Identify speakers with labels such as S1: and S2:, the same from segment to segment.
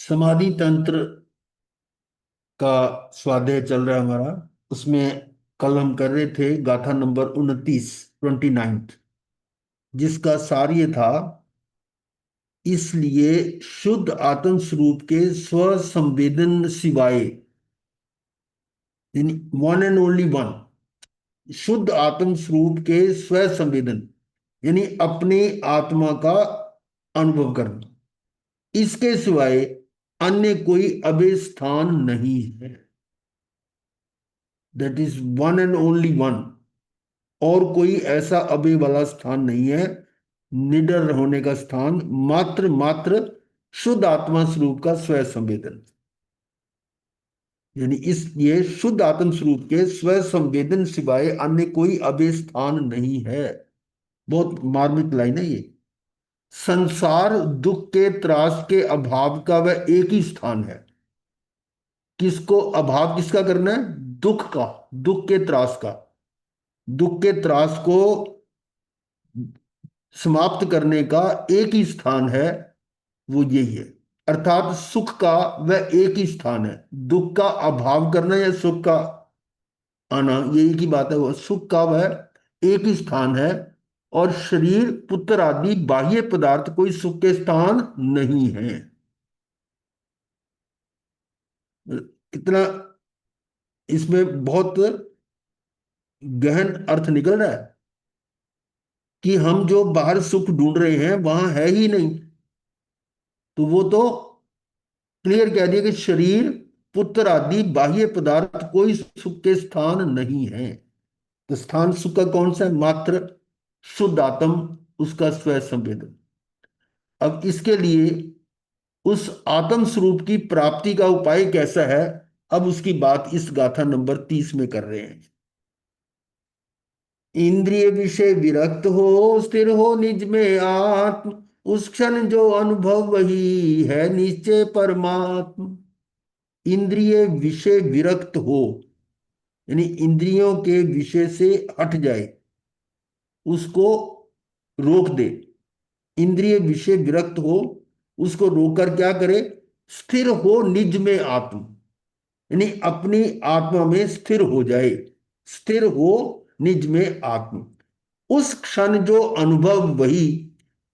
S1: समाधि तंत्र का स्वाध्याय चल रहा है हमारा। उसमें कल हम कर रहे थे गाथा नंबर 29, 29, जिसका सार ये था। इसलिए शुद्ध आत्म स्वरूप के स्व संवेदन सिवाय, यानी वन एंड ओनली वन, शुद्ध आत्म स्वरूप के स्व संवेदन यानी अपनी आत्मा का अनुभव करना, इसके सिवाय अन्य कोई अभय स्थान नहीं है। That is one and only one. और कोई ऐसा अभी वाला स्थान नहीं है, निडर होने का स्थान, मात्र मात्र शुद्ध आत्मा स्वरूप का स्व संवेदन। यानी इस ये शुद्ध आत्म स्वरूप के स्व संवेदन सिवाय अन्य कोई अभय स्थान नहीं है। बहुत मार्मिक लाइन है ये। संसार दुख के त्रास के अभाव का वह एक ही स्थान है। किसको अभाव किसका करना है? दुख का, दुख के त्रास का। दुख के त्रास को समाप्त करने का एक ही स्थान है, वो यही है। अर्थात सुख का वह एक ही स्थान है। दुख का अभाव करना या सुख का आना, ये एक ही बात है। वो सुख का वह एक ही स्थान है। और शरीर पुत्र आदि बाह्य पदार्थ कोई सुख के स्थान नहीं है। कितना इसमें बहुत गहन अर्थ निकल रहा है कि हम जो बाहर सुख ढूंढ रहे हैं वहां है ही नहीं। तो वो तो क्लियर कह दिया कि शरीर पुत्र आदि बाह्य पदार्थ कोई सुख के स्थान नहीं है। तो स्थान सुख का कौन सा है? मात्र शुद्ध आत्म, उसका स्व संवेदन। अब इसके लिए उस आत्म स्वरूप की प्राप्ति का उपाय कैसा है, अब उसकी बात इस गाथा नंबर 30 में कर रहे हैं। इंद्रिय विषय विरक्त हो, स्थिर हो निज में आत्म, उस क्षण जो अनुभव वही है निश्चय परमात्म। इंद्रिय विषय विरक्त हो, यानी इंद्रियों के विषय से हट जाए, उसको रोक दे। इंद्रिय विषय विरक्त हो, उसको रोककर क्या करे? स्थिर हो निज में आत्म, यानी अपनी आत्मा में स्थिर हो जाए। स्थिर हो निज में आत्म, उस क्षण जो अनुभव वही।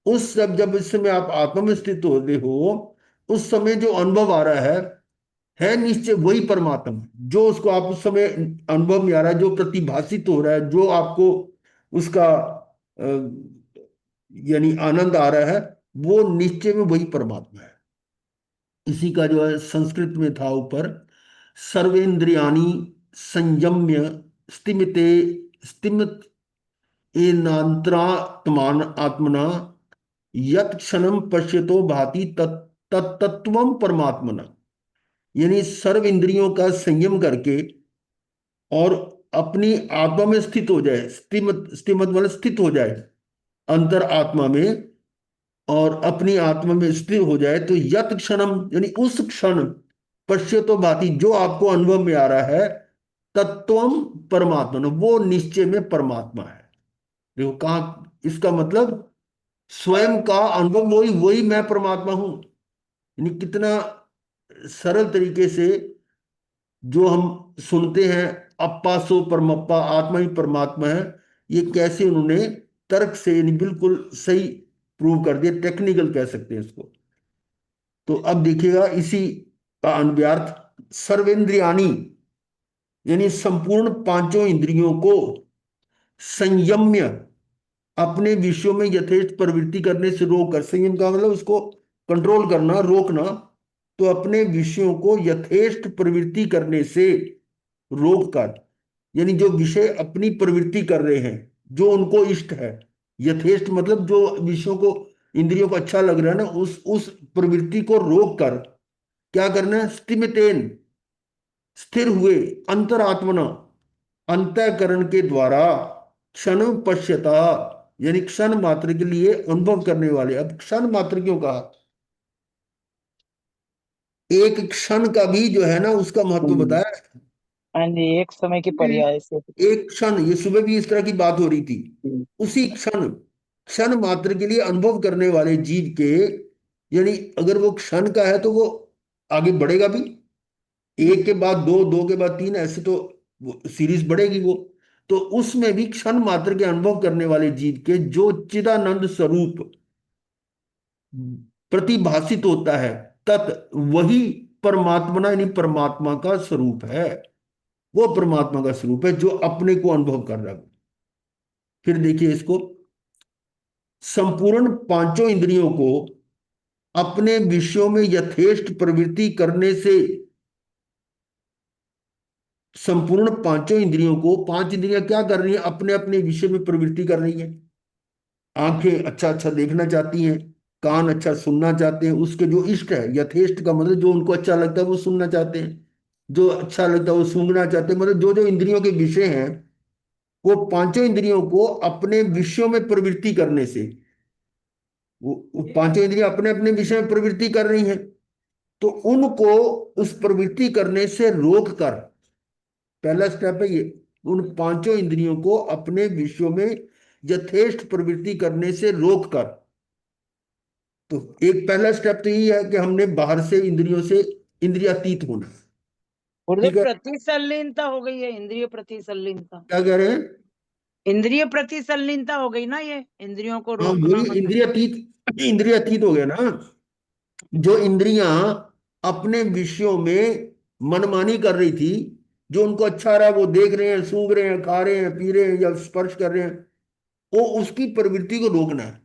S1: उस सब जब इस समय आप आत्मा में स्थित होते हो, उस समय जो अनुभव आ रहा है निश्चय वही परमात्मा। जो उसको आप उस समय अनुभव में आ रहा है, जो प्रतिभाषित हो रहा है, जो आपको उसका यानी आनंद आ रहा है, वो निश्चय में वही परमात्मा है। इसी का जो है संस्कृत में था ऊपर, सर्वेंद्रियाणि संयम्य स्तिमिते स्तिमित एनांतरात्मान आत्मना यत क्षणम पश्यतो भाति तत्तत्वम परमात्मना। यानी सर्व इंद्रियों का संयम करके और अपनी आत्मा में स्थित हो जाए। स्थिमत, स्थिमत मतलब स्थित हो जाए अंतर आत्मा में, और अपनी आत्मा में स्थिर हो जाए, तो यत क्षणम यानी उस क्षण, पश्य तो भाती जो आपको अनुभव में आ रहा है, तत्वम परमात्मा, वो निश्चय में परमात्मा है। देखो कहा, इसका मतलब स्वयं का अनुभव वही वही मैं परमात्मा हूं। यानी कितना सरल तरीके से जो हम सुनते हैं, अप्पा सो परमप्पा, आत्मा ही परमात्मा है, ये कैसे उन्होंने तर्क से यानी बिल्कुल सही प्रूव कर दिया। टेक्निकल कह सकते हैं इसको। तो अब देखिएगा इसी का अन्वयार्थ, सर्वेंद्रियाणी यानी संपूर्ण पांचों इंद्रियों को संयम्य, अपने विषयों में यथेष्ट प्रवृत्ति करने से रोककर। संयम का मतलब उसको कंट्रोल करना, रोकना। तो अपने विषयों को यथेष्ट प्रवृत्ति करने से रोककर, यानी जो विषय अपनी प्रवृत्ति कर रहे हैं, जो उनको इष्ट है। यथेष्ट मतलब जो विषयों को, इंद्रियों को अच्छा लग रहा है ना, उस प्रवृत्ति को रोक कर क्या करना है? स्तिमितेन, स्थिर हुए, अंतरात्मना, अंतःकरण के द्वारा, क्षण पश्यता, यानी क्षण मात्र के लिए अनुभव करने वाले। अब क्षण मात्र क्यों कहा? एक क्षण का भी जो है ना, उसका महत्व
S2: हम्म।
S1: बताया।
S2: हाँ जी, एक समय की पर्याय से।
S1: एक क्षण, ये सुबह भी इस तरह की बात हो रही थी।
S2: हम्म।
S1: उसी क्षण, क्षण मात्र के लिए अनुभव करने वाले जीव के, यानी अगर वो क्षण का है तो वो आगे बढ़ेगा भी, एक के बाद दो, दो के बाद तीन, ऐसे तो सीरीज बढ़ेगी वो। तो उसमें भी क्षण मात्र के अनुभव करने वाले जीव के जो चिदानंद स्वरूप प्रतिभासित होता है, तत् वही परमात्मा, यानी परमात्मा का स्वरूप है। वो परमात्मा का स्वरूप है जो अपने को अनुभव कर रहा है। फिर देखिए इसको, संपूर्ण पांचों इंद्रियों को अपने विषयों में यथेष्ट प्रवृत्ति करने से, संपूर्ण पांचों इंद्रियों को, पांच इंद्रियां क्या कर रही हैं, अपने अपने विषय में प्रवृत्ति कर रही हैं। आंखें अच्छा अच्छा देखना चाहती हैं, कान अच्छा सुनना चाहते हैं, उसके जो इष्ट है, यथेष्ट का मतलब जो उनको अच्छा लगता है वो सुनना चाहते हैं, जो अच्छा लगता है वो सूंघना चाहते हैं, मतलब जो जो इंद्रियों के विषय हैं, वो पांचों इंद्रियों को अपने विषयों में प्रवृत्ति करने से, वो पांचों इंद्रियां अपने अपने विषय में प्रवृत्ति कर रही हैं, तो उनको उस प्रवृत्ति करने से रोक कर, पहला स्टेप है ये, उन पांचों इंद्रियों को अपने विषयों में यथेष्ट प्रवृत्ति करने से रोक कर। तो एक पहला स्टेप तो यही है कि हमने बाहर से इंद्रियों से इंद्रियातीत होना।
S2: गुरुदेव,
S1: ठीक है,
S2: प्रति संलीनता हो गई है, इंद्रिय प्रति संलीनता।
S1: क्या कह रहे हैं?
S2: इंद्रिय प्रति संलीनता हो गई ना, ये इंद्रियों को
S1: हाँ
S2: रोकना
S1: वही
S2: मतलब।
S1: इंद्रियातीत, इंद्रियातीत हो गया ना। जो इंद्रियां अपने विषयों में मनमानी कर रही थी, जो उनको अच्छा रहा वो देख रहे हैं, सूंघ रहे हैं, खा रहे हैं, पी रहे हैं या स्पर्श कर रहे हैं, वो उसकी प्रवृत्ति को रोकना है।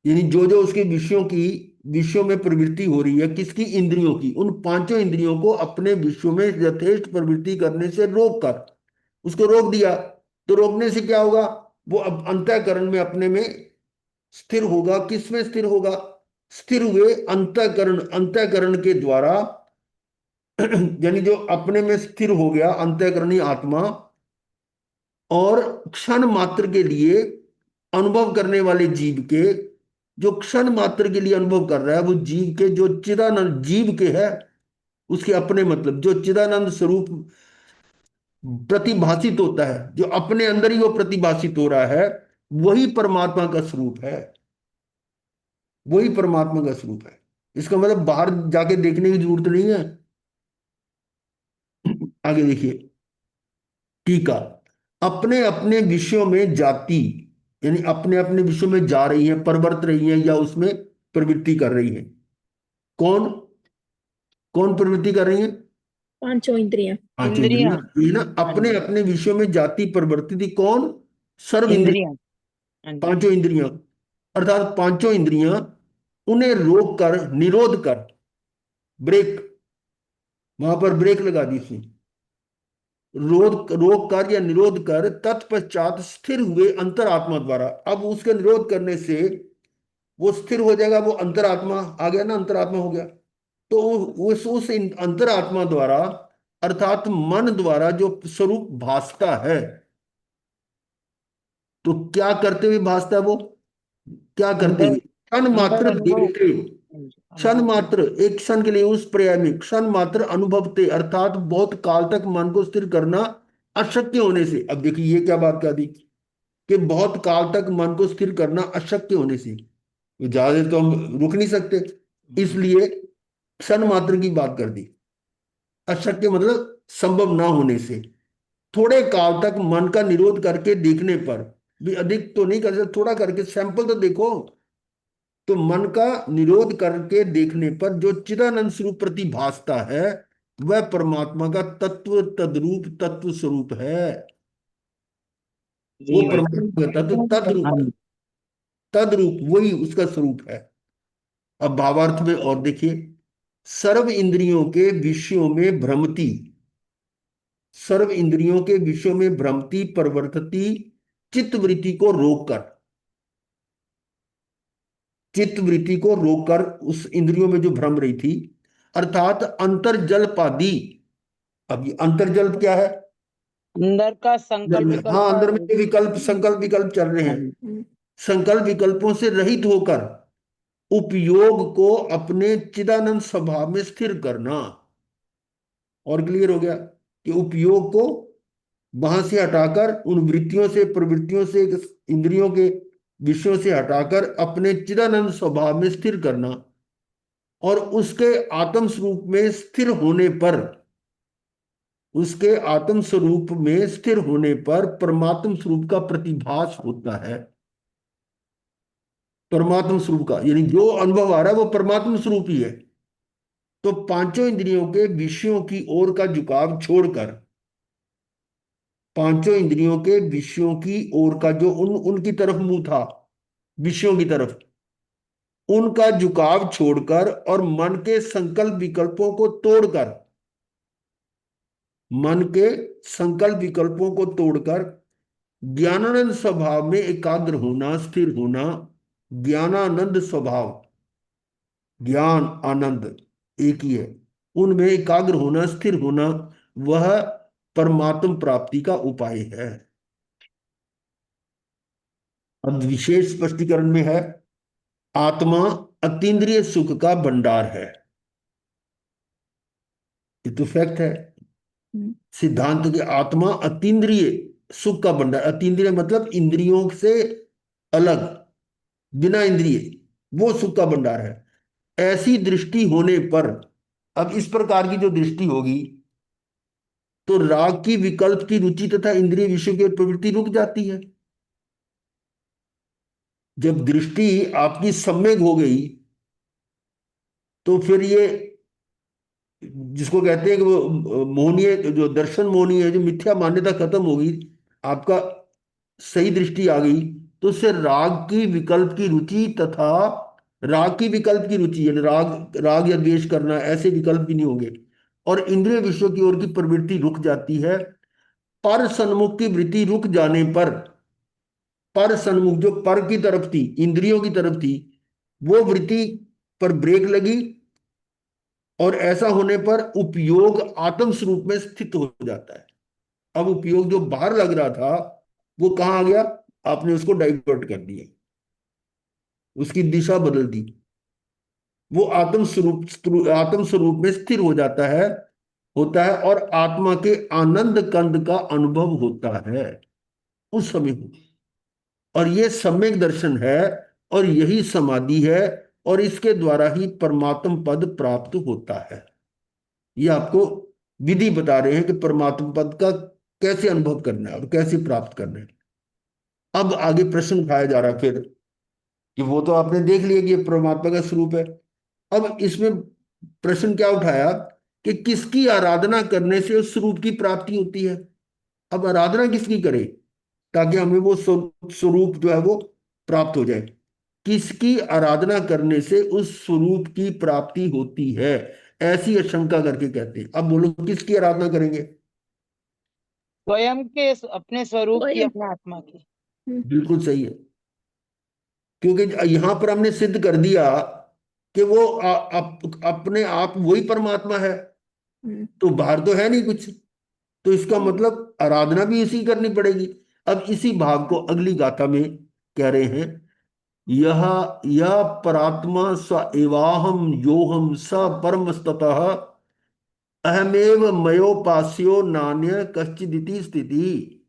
S1: यानी जो जो उसके विषयों की, विषयों में प्रवृत्ति हो रही है, किसकी, इंद्रियों की, उन पांचों इंद्रियों को अपने विषयों में यथेष्ट प्रवृत्ति करने से रोक कर, उसको रोक दिया। तो रोकने से क्या होगा, वो अब अंतःकरण में अपने में स्थिर होगा। किसमें स्थिर होगा, स्थिर हुए अंतःकरण, अंतःकरण के द्वारा यानी जो अपने में स्थिर हो गया अंतःकरणी आत्मा, और क्षण मात्र के लिए अनुभव करने वाले जीव के, जो क्षण मात्र के लिए अनुभव कर रहा है, वो जीव के जो चिदानंद जीव के है, उसके अपने मतलब जो चिदानंद स्वरूप प्रतिभासित होता है, जो अपने अंदर ही वो प्रतिभासित हो रहा है, वही परमात्मा का स्वरूप है। वही परमात्मा का स्वरूप है। इसका मतलब बाहर जाके देखने की जरूरत नहीं है। आगे देखिए, टीका, अपने अपने विषयों में जाति, यानी अपने अपने विषयों में जा रही है, परवर्त रही है, या उसमें प्रवृत्ति कर रही है। कौन, कौन प्रवृत्ति कर रही है?
S3: पांचों इंद्रियां।
S1: पांचों इंद्रियां।
S2: इंद्रियां।
S1: ये ना
S2: हाँ
S1: अपने
S2: जी।
S1: अपने विषयों में जाति प्रवृत्ति थी, कौन, सर्व इंद्रिय,
S2: इंद्रियां। हाँ जी।
S1: पांचों इंद्रियां। अर्थात पांचों इंद्रियां, उन्हें रोक कर, निरोध कर, ब्रेक, वहां पर ब्रेक लगा दी थी, रोध, रोक कर या निरोध कर, तत्पश्चात स्थिर हुए अंतरात्मा द्वारा। अब उसके निरोध करने से वो स्थिर हो जाएगा, वो अंतरात्मा आ गया ना, अंतरात्मा हो गया। तो उस अंतरात्मा द्वारा, अर्थात मन द्वारा जो स्वरूप भासता है, तो क्या करते हुए भासता है वो, क्या करते
S2: अंदर,
S1: हुए, क्षण
S2: अंदर
S1: मात्र
S2: अनुभव।
S1: देखते,
S2: हाँ जी,
S1: क्षण
S2: अनुभव कर।
S1: मात्र, एक क्षण के लिए उस पर्याय में क्षण मात्र अनुभवते, अर्थात बहुत काल तक मन को स्थिर करना अशक्य होने से। अब देखिए ये क्या बात कह दी, कि बहुत काल तक मन को स्थिर करना अशक्य होने से, ज्यादा देर तो हम रुक नहीं सकते, इसलिए क्षण मात्र की बात कर दी। अशक्य मतलब संभव ना होने से, थोड़े काल तक मन का निरोध करके देखने पर भी, अधिक तो नहीं कर सकते, थोड़ा करके सैंपल तो देखो। तो मन का निरोध करके देखने पर जो चिदानंद स्वरूप प्रतिभासता है, वह परमात्मा का तत्व तद्रूप तत्व स्वरूप है। वो
S2: जी भाई।
S1: परमात्मा का तत्व
S2: हाँ
S1: तद्रूप,
S2: जी।
S1: तद्रूप वही उसका स्वरूप है। अब भावार्थ में और देखिए, सर्व इंद्रियों के विषयों में भ्रमति, सर्व इंद्रियों के विषयों में भ्रमति प्रवर्तती चित्त वृत्ति को रोककर, चित्त वृत्ति को रोककर उस इंद्रियों में जो भ्रम रही थी, अर्थात अंतर्जल्पादि। अब ये अंतर्जल्प क्या है,
S2: अंदर का
S1: अंदर
S2: संकल्प
S1: में,
S2: विकल्प
S1: हाँ
S2: का।
S1: अंदर में जो विकल्प, संकल्प विकल्प चल रहे
S2: हाँ
S1: हैं,
S2: जी।
S1: संकल्प विकल्पों से रहित होकर उपयोग को अपने चिदानंद स्वभाव में स्थिर करना। और क्लियर हो गया कि उपयोग को वहां से हटाकर, उन वृत्तियों से, प्रवृत्तियों से, इंद्रियों के विषयों से हटाकर अपने चिदानंद स्वभाव में स्थिर करना। और उसके आत्म स्वरूप में स्थिर होने पर, उसके आत्म स्वरूप में स्थिर होने पर परमात्म स्वरूप का प्रतिभास होता है। परमात्म स्वरूप का यानी जो अनुभव आ रहा है वो परमात्म स्वरूप ही है। तो पांचों इंद्रियों के विषयों की ओर का झुकाव छोड़कर, पांचों इंद्रियों के विषयों की ओर का जो उनकी तरफ मुंह था, विषयों की तरफ, उनका झुकाव छोड़कर और मन के संकल्प विकल्पों को तोड़कर, मन के संकल्प विकल्पों को तोड़कर ज्ञानानंद स्वभाव में एकाग्र होना, स्थिर होना। ज्ञानानंद स्वभाव, ज्ञान आनंद एक ही है, उनमें एकाग्र होना, स्थिर होना, वह परमात्म प्राप्ति का उपाय है। अब विशेष स्पष्टीकरण में है, आत्मा अतीन्द्रिय सुख का भंडार है। ये तो फैक्ट है, सिद्धांत की आत्मा अतीन्द्रिय सुख का भंडार। अतीन्द्रिय मतलब इंद्रियों से अलग, बिना इंद्रिय, वो सुख का भंडार है। ऐसी दृष्टि होने पर, अब इस प्रकार की जो दृष्टि होगी तो राग की विकल्प की रुचि तथा इंद्रिय विषयों की प्रवृत्ति रुक जाती है। जब दृष्टि आपकी सम्यक हो गई तो फिर ये जिसको कहते हैं कि वो मोहनीय, जो दर्शन मोहनीय है, जो मिथ्या मान्यता खत्म होगी, आपका सही दृष्टि आ गई, तो उससे राग की विकल्प की रुचि तथा राग की विकल्प की रुचि यानी राग राग या द्वेष करना, ऐसे विकल्प भी नहीं होंगे, और इंद्रिय विषयों की ओर की प्रवृत्ति रुक जाती है। पर सन्मुख की वृत्ति रुक जाने पर, पर सन्मुख जो पर की तरफ थी, इंद्रियों की तरफ थी, वो वृत्ति पर ब्रेक लगी, और ऐसा होने पर उपयोग आत्म स्वरूप में स्थित हो जाता है। अब उपयोग जो बाहर लग रहा था वो कहाँ आ गया, आपने उसको डाइवर्ट कर दिया, उसकी दिशा बदल दी, वो आत्म स्वरूप में स्थिर हो जाता है, होता है, और आत्मा के आनंद कंद का अनुभव होता है उस समय को। और ये सम्यक दर्शन है, और यही समाधि है, और इसके द्वारा ही परमात्म पद प्राप्त होता है। ये आपको विधि बता रहे हैं कि परमात्म पद का कैसे अनुभव करना है और कैसे प्राप्त करना है। अब आगे प्रश्न उठाया जा रहा है फिर, कि वो तो आपने देख लिया कि ये परमात्मा का स्वरूप है। अब इसमें प्रश्न क्या उठाया कि किसकी आराधना करने से उस स्वरूप की प्राप्ति होती है। अब आराधना किसकी करें ताकि हमें वो स्वरूप जो है वो प्राप्त हो जाए। किसकी आराधना करने से उस स्वरूप की प्राप्ति होती है, ऐसी आशंका करके कहते हैं। अब बोलो किसकी आराधना करेंगे।
S2: स्वयं के अपने स्वरूप की,
S3: स्वयं।
S2: अपने आत्मा की।
S1: बिल्कुल सही है, क्योंकि यहां पर हमने सिद्ध कर दिया कि वो अपने आप वही परमात्मा है, तो बाहर तो है नहीं कुछ, तो इसका मतलब आराधना भी इसी करनी पड़ेगी। अब इसी भाग को अगली गाथा में कह रहे हैं, यह यह परात्मा स एवाहम योहम स परमस्ततः अहमेव मयोपास्यो नान्य कश्चिदिति स्थिति।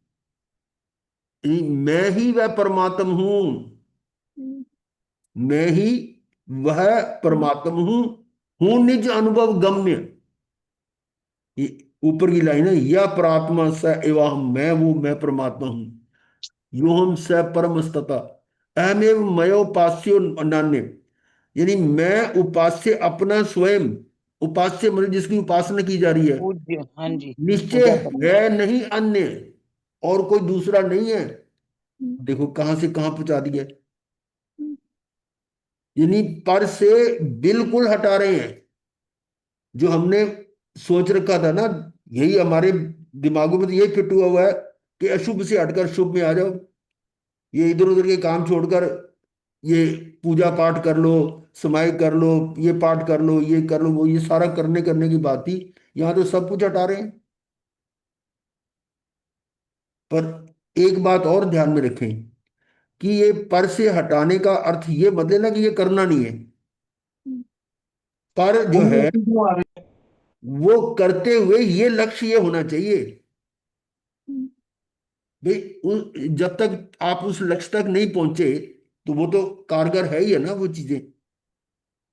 S1: मैं ही वह परमात्म हूं, मैं ही वह परमात्म हूं निज अनुभव गम्य। ये ऊपर की लाइन है, यह प्रात्मा स एवं मैं वो मैं परमात्मा हूं, यो हम स परम स्तता अहमेव मयोपास्यो नान्य, यानी मैं उपास्य अपना स्वयं, उपास्य मतलब जिसकी उपासना की जा रही है,
S2: पूज्य, हाँ जी।
S1: निश्चय
S2: पूजा करना।
S1: है नहीं अन्य, और कोई दूसरा नहीं है। देखो कहां से कहां पहुंचा दिया, यानी पर से बिल्कुल हटा रहे हैं। जो हमने सोच रखा था ना, यही हमारे दिमागों में तो यही फिट हुआ हुआ है कि अशुभ से हटकर शुभ में आ जाओ, ये इधर उधर के काम छोड़कर ये पूजा पाठ कर लो, समाई कर लो, ये पाठ कर लो, ये कर लो, वो ये सारा करने करने की बात थी। यहाँ तो सब कुछ हटा रहे हैं। पर एक बात और ध्यान में रखें कि ये पर से हटाने का अर्थ ये मत लेना कि ये करना नहीं है। पर जो है वो करते हुए ये लक्ष्य ये होना चाहिए भाई, जब तक आप उस लक्ष्य तक नहीं पहुंचे तो वो तो कारगर है ही है ना वो चीजें।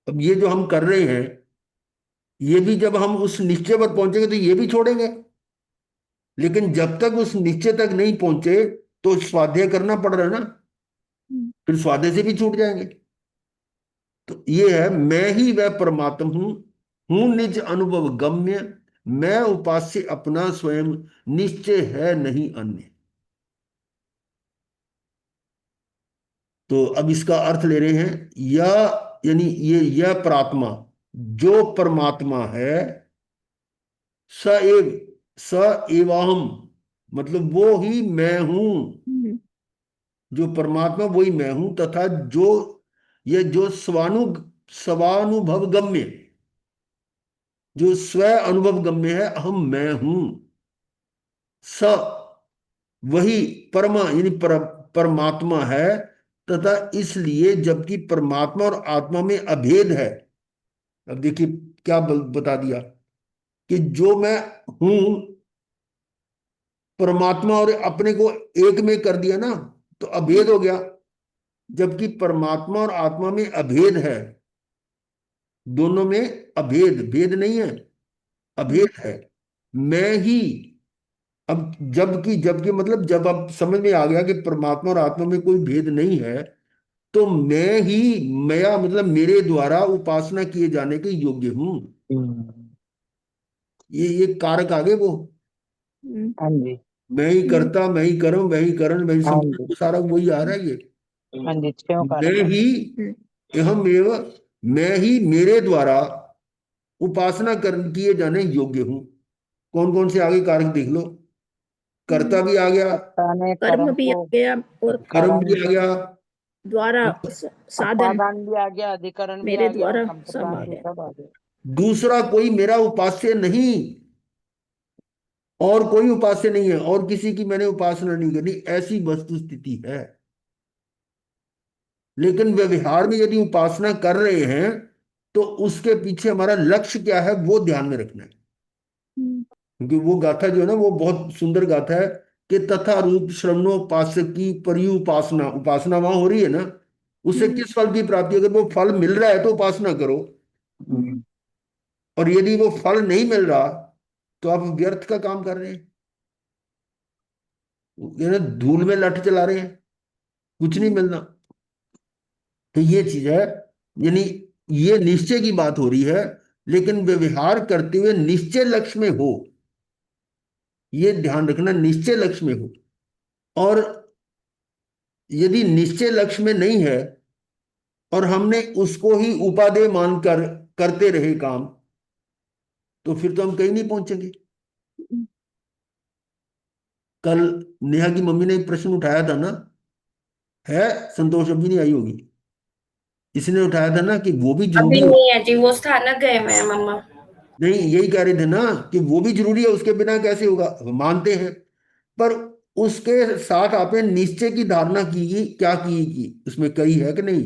S1: अब ये जो हम कर रहे हैं, ये भी जब हम उस निश्चय पर पहुंचेंगे तो ये भी छोड़ेंगे, लेकिन जब तक उस निश्चय तक नहीं पहुंचे तो स्वाध्याय करना पड़ रहा है ना, फिर स्वाध्याय से भी छूट जाएंगे। तो ये है, मैं ही वह परमात्मा हूं निज अनुभव गम्य, मैं उपास्य अपना स्वयं, निश्चय है नहीं अन्य। तो अब इसका अर्थ ले रहे हैं, यह यानी ये यह प्रात्मा जो परमात्मा है, स एव स एवाहम, मतलब वो ही मैं हूं, जो परमात्मा वही मैं हूं, तथा जो ये जो स्वानुभव गम्य, जो स्व अनुभव गम्य है, हम मैं हूं, स वही परमा यानी परमात्मा है, तथा इसलिए जबकि परमात्मा और आत्मा में अभेद है। अब देखिए क्या बता दिया कि जो मैं हूं, परमात्मा और अपने को एक में कर दिया ना, तो अभेद हो गया। जबकि परमात्मा और आत्मा में अभेद है, दोनों में अभेद, भेद नहीं है, अभेद है। मैं ही, अब जबकि जबकि मतलब जब अब समझ में आ गया कि परमात्मा और आत्मा में कोई भेद नहीं है, तो मैं ही, मैं मतलब मेरे द्वारा उपासना किए जाने के योग्य हूं। ये कारक आगे वो,
S2: हाँ जी,
S1: मैं ही करता, मैं ही करम, मैं ही करण, मैं ही
S2: हाँ
S1: संपूर्ण,
S2: जी,
S1: वो सारा वही आ रहा है ये।
S2: हाँ जी, क्यों
S1: मैं
S2: कारक
S1: ही अहम एवं, मैं ही मेरे द्वारा उपासना कर किए जाने योग्य हूं। कौन कौन से आगे कारक देख लो, कर्ता भी आ गया,
S2: कर्ता ने
S3: कर्म
S2: कर्म
S3: भी आ
S2: को,
S3: गया और
S1: कर्म भी आ गया,
S3: द्वारा साधन
S2: उपादान भी आ गया, अधिकरण भी
S3: मेरे
S2: आ गया,
S3: द्वारा सब आ
S2: संप्रदान भी
S3: गया।
S2: सब आ गया।
S1: दूसरा कोई मेरा उपास्य नहीं, और कोई उपास्य नहीं है, और किसी की मैंने उपासना नहीं करनी, ऐसी वस्तु स्थिति है। लेकिन व्यवहार में यदि उपासना कर रहे हैं, तो उसके पीछे हमारा लक्ष्य क्या है वो ध्यान में रखना है। क्योंकि वो गाथा जो है ना, वो बहुत सुंदर गाथा है कि तथा रूप श्रवणोपास्य की पर्युपासना, उपासना वहां हो रही है ना, उससे किस फल की प्राप्ति, अगर वो फल मिल रहा है तो उपासना करो, और यदि वो फल नहीं मिल रहा तो आप व्यर्थ का काम कर रहे हैं, ये ना धूल में लठ चला रहे हैं, कुछ नहीं मिलना। तो ये चीज है, यानी ये निश्चय की बात हो रही है, लेकिन व्यवहार करते हुए निश्चय लक्ष्य में हो, ये ध्यान रखना, निश्चय लक्ष्य में हो। और यदि निश्चय लक्ष्य में नहीं है और हमने उसको ही उपादेय मानकर करते रहे काम, तो फिर तो हम कहीं नहीं पहुंचेंगे। कल नेहा की मम्मी ने एक प्रश्न उठाया था ना, है संतोष, अभी नहीं आई होगी, इसने उठाया था ना कि वो भी
S4: अभी
S1: जरूरी है।
S4: नहीं है जी, वो स्थानक गए हुए हैं मम्मा।
S1: नहीं, यही कह रहे थे ना कि वो भी जरूरी है, उसके बिना कैसे होगा, मानते हैं, पर उसके साथ आपने निश्चय की धारणा की, क्या की उसमें कही है कि नहीं,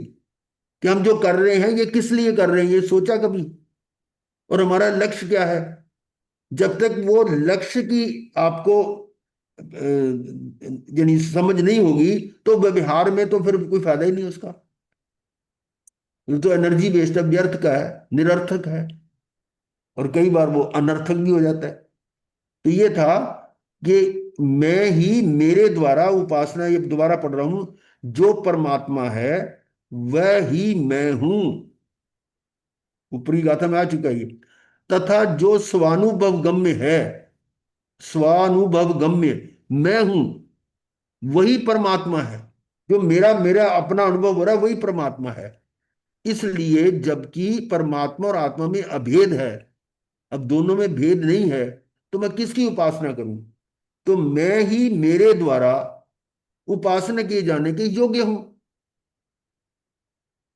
S1: कि हम जो कर रहे हैं ये किस लिए कर रहे हैं, ये सोचा कभी, और हमारा लक्ष्य क्या है। जब तक वो लक्ष्य की आपको यानी समझ नहीं होगी, तो व्यवहार में तो फिर कोई फायदा ही नहीं उसका, ये तो एनर्जी वेस्ट है, व्यर्थ का है, निरर्थक है, और कई बार वो अनर्थक भी हो जाता है। तो ये था कि मैं ही मेरे द्वारा उपासना, ये दोबारा पढ़ रहा हूं, जो परमात्मा है वह ही मैं हूं, ऊपरी गाथा में आ चुका है ये, तथा जो स्वानुभव गम्य है, स्वानुभव गम्य मैं हूं, वही परमात्मा है, जो मेरा मेरा अपना अनुभव हो रहा है वही परमात्मा है। इसलिए जबकि परमात्मा और आत्मा में अभेद है, अब दोनों में भेद नहीं है, तो मैं किसकी उपासना करूं, तो मैं ही मेरे द्वारा उपासना किए जाने के योग्य हूं,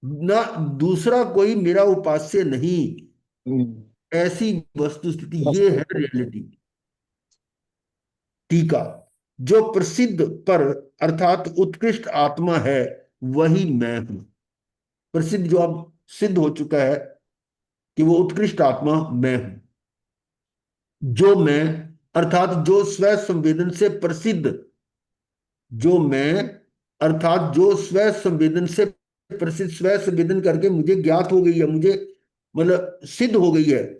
S1: ना दूसरा कोई मेरा उपास्य नहीं। ऐसी वस्तु स्थिति, ये है रियलिटी। टीका, जो प्रसिद्ध पर अर्थात उत्कृष्ट आत्मा है वही मैं हूं। प्रसिद्ध जो अब सिद्ध हो चुका है कि वो उत्कृष्ट आत्मा मैं हूं, जो मैं अर्थात जो स्व संवेदन से प्रसिद्ध, जो मैं अर्थात जो स्व संवेदन से प्रसिद्ध स्व संवेदन करके मुझे ज्ञात हो गई है, मुझे मतलब सिद्ध हो गई है,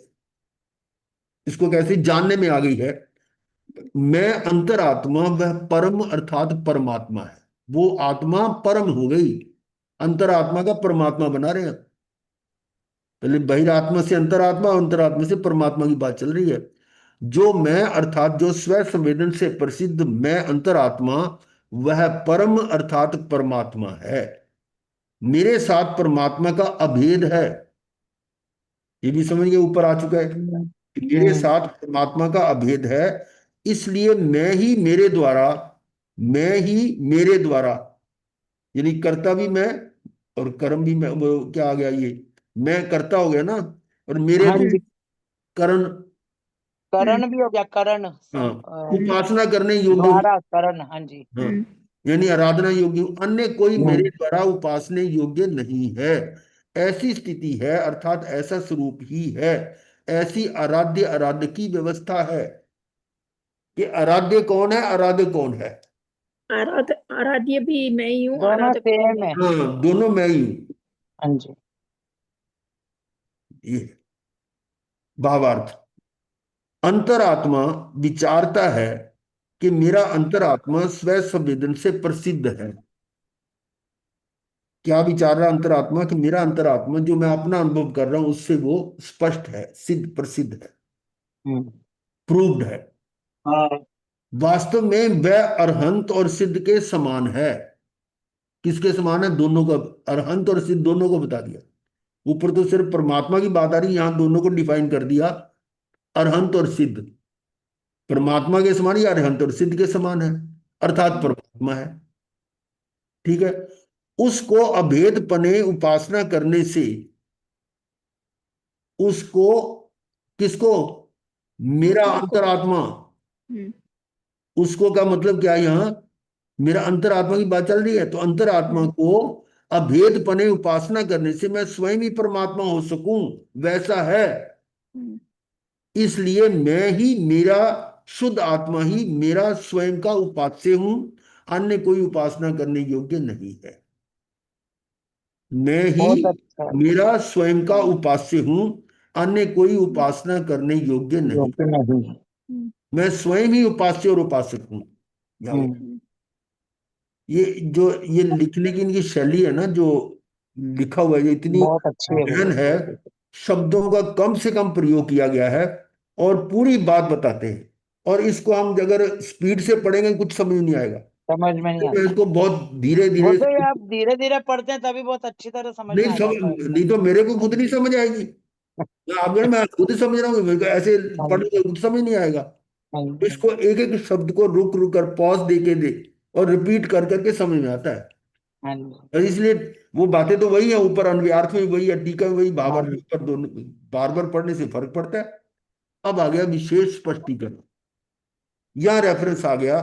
S1: इसको कैसे जानने में आ गई है। मैं अंतरात्मा वह परम अर्थात परमात्मा है। वो आत्मा परम हो गई, अंतरात्मा का परमात्मा बना रहे हैं। पहले बहिरात्मा से अंतरात्मा, अंतरात्मा से परमात्मा की बात चल रही है। जो मैं अर्थात जो स्व संवेदन से प्रसिद्ध मैं अंतरात्मा, वह परम अर्थात परमात्मा है। मेरे साथ परमात्मा का अभेद है, ये भी समझिए, ऊपर आ चुका है कि मेरे साथ परमात्मा का अभेद है। इसलिए मैं ही मेरे द्वारा, यानी कर्ता भी मैं और कर्म भी मैं। वो क्या आ गया, ये मैं कर्ता हो गया ना, और मेरे
S2: हाँ जी,
S1: करण,
S2: करण भी हो गया, करण
S1: हाँ,
S3: हम्म,
S1: उपासना करने योग्य हूँ।
S2: द्वारा करण, हाँ जी।
S1: हाँ, यानी आराधना योग्य हूँ, अन्य कोई मेरे
S2: हम्म।
S1: द्वारा उपासने योग्य नहीं है। ऐसी स्थिति है, अर्थात ऐसा स्वरूप ही है, ऐसी आराध्य आराध्य की व्यवस्था है कि आराध्य कौन है, आराध्य कौन है।
S3: आराध्य भी मैं ही हूँ,
S2: दोनों
S3: आराधक भी
S2: सेम
S3: मैं
S2: है।
S3: ही
S1: हाँ, दोनों मैं ही हूँ।
S2: हाँ जी।
S1: ये भावार्थ। अंतरात्मा विचारता है कि मेरा अंतरात्मा स्व संवेदन से प्रसिद्ध है। क्या विचार रहा अंतरात्मा, कि मेरा अंतरात्मा जो मैं अपना अनुभव कर रहा हूं उससे वो स्पष्ट है, सिद्ध प्रसिद्ध है,
S2: हम्म।
S1: प्रूव्ड है।
S2: हाँ।
S1: वास्तव में वह अरहंत और सिद्ध के समान है। किसके समान है? दोनों का, अरहंत और सिद्ध दोनों को बता दिया। ऊपर तो सिर्फ परमात्मा की बात आ रही, यहां दोनों को डिफाइन कर दिया, अरहंत और सिद्ध। परमात्मा के समान या अरहंत और सिद्ध के समान है, अर्थात परमात्मा है। ठीक है। उसको अभेद पने उपासना करने से, उसको, किसको? मेरा
S3: उसको।
S1: अंतरात्मा।
S3: हम्म,
S1: उसको का मतलब क्या है यहां? मेरा अंतरात्मा की बात चल रही है, तो अंतरात्मा
S3: हम्म,
S1: को अभेद पने उपासना करने से मैं स्वयं ही परमात्मा हो सकूं, वैसा है।
S3: हम्म,
S1: इसलिए मैं ही मेरा, शुद्ध आत्मा ही मेरा स्वयं का उपास्य हूं, अन्य कोई उपासना करने योग्य नहीं है। मैं ही
S2: बहुत अच्छा है।
S1: मेरा स्वयं का उपास्य हूं, अन्य कोई उपासना करने योग्य नहीं।
S2: योग्य नहीं।
S3: हम्म,
S1: मैं स्वयं ही उपास्य और उपासक हूं। यहाँ
S2: हम्म।
S3: हम्म,
S1: ये जो ये लिखने की इनकी शैली है ना, जो लिखा हुआ है, ये इतनी
S2: बहुत अच्छी है
S1: गहन
S2: भैया,
S1: है।
S2: बहुत अच्छी।
S1: शब्दों का कम से कम प्रयोग किया गया है और पूरी बात बताते हैं। और इसको हम अगर स्पीड से पढ़ेंगे कुछ समझ नहीं आएगा,
S2: समझ में नहीं
S1: तो मैं
S2: आता।
S1: इसको बहुत धीरे
S2: वो
S1: धीरे,
S2: तो ये आप धीरे धीरे पढ़ते हैं तभी बहुत अच्छी तरह समझ में
S1: नहीं
S2: आ
S1: समझ,
S2: जाता है आपको।
S1: नहीं तो मेरे को
S2: हाँ
S1: खुद नहीं
S2: जी।
S1: समझ आएगी। आप अगर मैं खुद समझ रहा हूँ, मेरे को ऐसे
S2: हाँ जी।
S1: पढ़ोगे कुछ समझ नहीं आएगा।
S2: हाँ
S1: तो
S2: जी।
S1: इसको एक एक शब्द को रुक रुक कर पॉज दे के दे और रिपीट कर करके समझ में आता है।
S2: हाँ जी।
S1: और इसलिए वो बातें तो वही है, ऊपर अन्वयार्थ में वही है, टीका में वही,
S2: हाँ
S1: भावार्थ में,
S2: जी।
S1: पर दोनों बार बार पढ़ने से फर्क पड़ता है। अब आ गया विशेष स्पष्टीकरण। यह रेफरेंस आ गया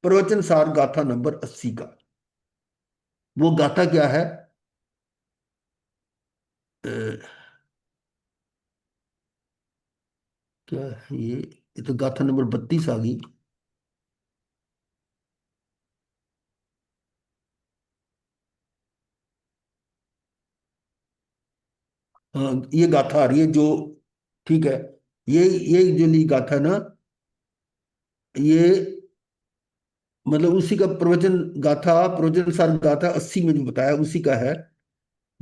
S1: प्रवचन सार गाथा नंबर 80 का। वो गाथा क्या है? अ, क्या है ये तो गाथा नंबर 32 आ गई। हाँ, ये गाथा आ रही है जो, ठीक है, ये जो ली गाथा ना, ये मतलब उसी का प्रवचन गाथा, प्रवचन सार गाथा 80 में जो बताया उसी का है।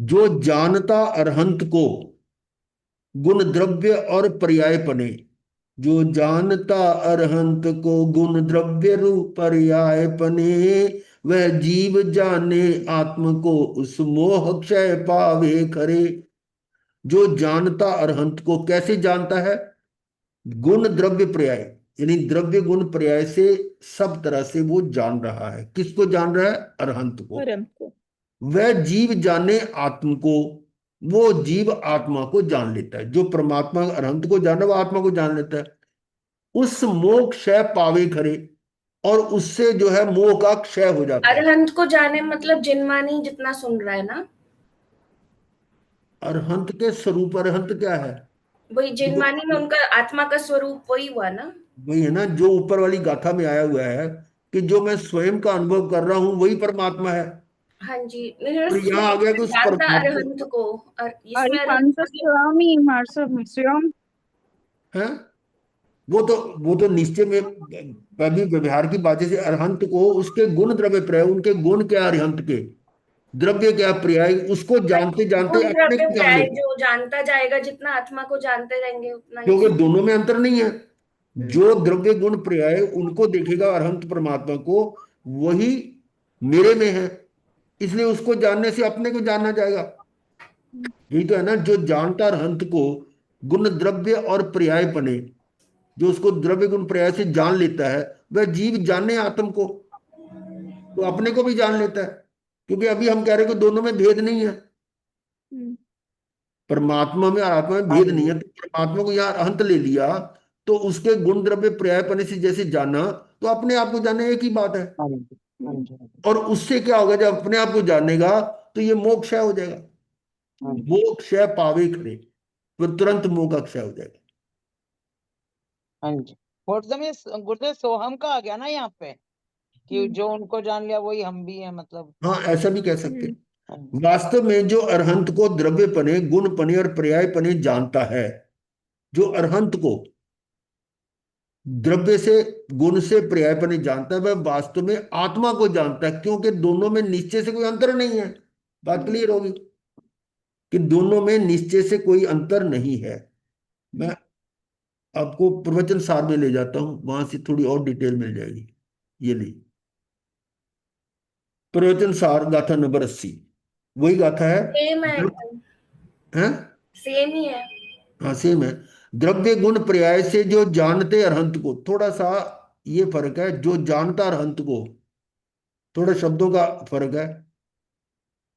S1: जो जानता अरहंत को गुण द्रव्य और पर्याय पने, जो जानता अरहंत को गुण द्रव्य रूप पर्याय पने, वह जीव जाने आत्म को उस मोह क्षय पावे करे। जो जानता अरहंत को कैसे जानता है? गुण द्रव्य पर्याय, यानी द्रव्य गुण पर्याय से सब तरह से वो जान रहा है। किसको जान रहा है? अरहंत को।
S3: परम को।
S1: वह जीव जाने आत्म को, वो जीव आत्मा को जान लेता है। जो परमात्मा अनंत को जाना, वो आत्मा को जान लेता है। उस मोह क्षय पावे खरे, और उससे जो है मोह का क्षय हो जाता है।
S4: अरहंत को जाने मतलब जिनमानी जितना सुन रहा है ना,
S1: अरहंत के स्वरूप, अरहंत क्या है?
S4: वही
S1: जो
S4: जिनमानी में उनका आत्मा का स्वरूप वही हुआ ना।
S1: वही है ना, जो ऊपर वाली गाथा में आया हुआ है कि जो मैं स्वयं का अनुभव कर रहा हूं वही परमात्मा है।
S4: हाँ जी, मैंने
S1: और यहाँ आ गया कि उस
S4: जानता
S1: परमात्मा
S4: अरहंत को, और इसमें
S3: अरिहंत स्वयं ही मार्सव स्वयं।
S1: है, वो तो निश्चय में कभी व्यवहार की बातें से अरहंत को उसके गुण द्रव्य पर्याय, उनके गुण क्या अरहंत के, द्रव्य क्या पर्याय, उसको जानते जानते
S4: गुण
S1: अपने
S4: द्रव्य
S1: को जान
S4: प्राय
S1: लेते हैं।
S4: जो जानता जाएगा, जितना आत्मा को जानते रहेंगे उतना ही।
S1: क्योंकि दोनों में अंतर नहीं है।
S3: हम्म,
S1: जो द्रव्य गुण पर्याय उनको देखेगा अरहंत परमात्मा को, वही मेरे में है, इसलिए उसको जानने से अपने को जानना जाएगा।
S3: हम्म,
S1: यही तो है ना, जो जानता अरहंत को गुण द्रव्य और पर्याय पने, जो उसको द्रव्य गुण पर्याय से जान लेता है, वह जीव जाने आत्म को, तो अपने को भी जान लेता है। क्योंकि अभी हम कह रहे हैं कि दोनों में भेद नहीं है,
S3: हम्म,
S1: परमात्मा में और आत्मा में
S2: हाँ
S1: भेद नहीं
S2: जी।
S1: है, तो परमात्मा को यहाँ अंत ले लिया, तो उसके गुण द्रव्य पर्याय पने से जैसे जाना, तो अपने आप को जाने एक ही बात है।
S2: हाँ जी। हाँ
S3: हम्म,
S2: जी। हाँ जी।
S1: और उससे क्या होगा, जब अपने आप को जानेगा तो ये मोह क्षय हो जाएगा।
S2: हाँ
S3: हम्म,
S2: जी।
S1: मोह क्षय पावे खरे, फिर तुरंत मोह का क्षय हो जाएगा।
S2: हाँ जी। गुरुदेव सोहम का आ गया ना यहाँ पे, कि
S3: हम्म,
S2: जो उनको जान लिया वही हम भी हैं, मतलब।
S1: हाँ, ऐसा भी कह सकते
S3: हम्म,
S2: हाँ
S1: हैं।
S2: जी।
S1: वास्तव में जो अरहंत को द्रव्य पने गुण पने और पर्याय पने जानता है, जो अरहंत को द्रव्य से गुण से पर्याय पने जानता है, वह वास्तव में आत्मा को जानता है, क्योंकि दोनों में निश्चय से कोई अंतर नहीं है। बात
S3: हम्म,
S1: क्लियर होगी कि दोनों में निश्चय से कोई अंतर नहीं है। मैं आपको प्रवचन सार में ले जाता हूं, वहां से थोड़ी और डिटेल मिल जाएगी। ये ली प्रवचन सार गाथा नंबर 80, वही गाथा है।
S4: सेम है,
S1: हैं?
S4: सेम ही है।
S1: हाँ, सेम है। द्रव्य गुण पर्याय से जो जानते अरहंत को, थोड़ा सा ये फर्क है, जो जानता अरहंत को, थोड़ा शब्दों का फर्क है।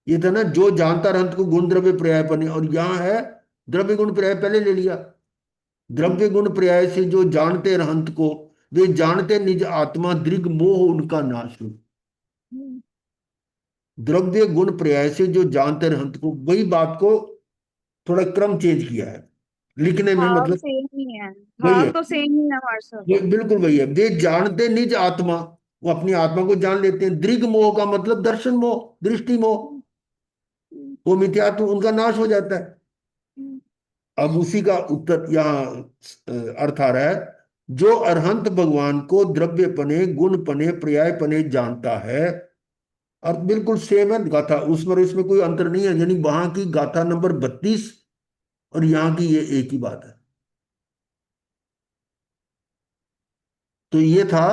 S1: ये था ना, जो जानता अरहंत को गुण द्रव्य पर्याय पने, और यहाँ है द्रव्य गुण पर्याय पहले ले लिया। द्रव्य गुण पर्याय से जो जानते अरहंत को, वे जानते निज आत्मा दृग मोह उनका नाश हो।
S3: हम्म,
S1: द्रव्य गुण पर्याय से जो जानते अरहंत को, वही बात को थोड़ा क्रम चेंज किया है लिखने में,
S3: भाव
S1: मतलब
S3: सेम ही है।
S1: वही
S3: भाव
S1: है,
S3: तो सेम ही है मार्सव।
S1: बिल्कुल वही है। वे जानते निज आत्मा, वो अपनी आत्मा को जान लेते हैं। दृग मोह का मतलब दर्शन मोह, दृष्टि मोह,
S3: हम्म, हम्म,
S1: वो मिथ्यात्व उनका नाश हो जाता है।
S3: हम्म,
S1: अब उसी का उत्तर यहाँ अर्थ आ रहा है। जो अरहंत भगवान को द्रव्य पने गुण पने पर्याय पने जानता है, अर्थ बिल्कुल सेम है गाथा, उसमें इसमें कोई अंतर नहीं है। यानी वहां की गाथा नंबर 32 और यहाँ की ये एक ही बात है। तो ये था,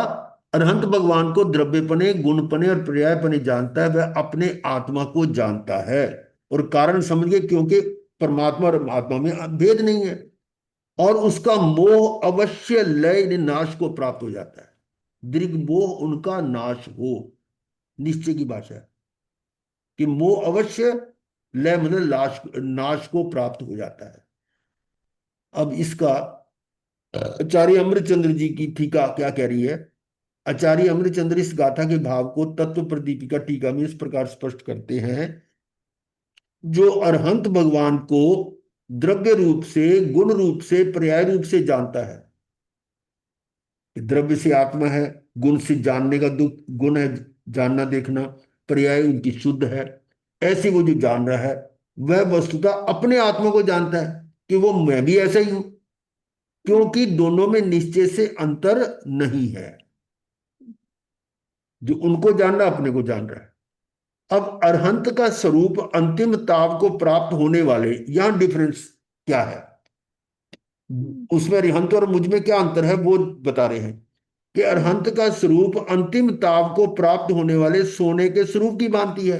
S1: अरहंत भगवान को द्रव्यपने गुणपने और पर्यायपने जानता है, वह अपने आत्मा को जानता है। और कारण समझ गए, क्योंकि परमात्मा और आत्मा में भेद नहीं है, और उसका मोह अवश्य लय नाश को प्राप्त हो जाता है। दृग मोह उनका नाश हो, निश्चय की भाषा है कि मोह अवश्य लय मतलब नाश को प्राप्त हो जाता है। अब इसका आचार्य अमृतचंद्र जी की टीका क्या कह रही है। आचार्य अमृतचंद्र इस गाथा के भाव को तत्व प्रदीपिका टीका में इस प्रकार स्पष्ट करते हैं। जो अरहंत भगवान को द्रव्य रूप से गुण रूप से पर्याय रूप से जानता है, द्रव्य से आत्मा है, गुण से जानने का दुख गुण है, जानना देखना, पर्याय उनकी शुद्ध है, ऐसे वो जो जान रहा है, वह वस्तुतः अपने आत्मा को जानता है कि वो मैं भी ऐसा ही हूं, क्योंकि दोनों में निश्चय से अंतर नहीं है। जो उनको जान रहा अपने को जान रहा है। अब अरहंत का स्वरूप अंतिम ताप को प्राप्त होने वाले, यहां डिफरेंस क्या है,
S3: हम्म,
S1: उसमें अरहंत और मुझ में क्या अंतर है वो बता रहे हैं कि अरहंत का स्वरूप अंतिम ताप को प्राप्त होने वाले सोने के स्वरूप की भांति है।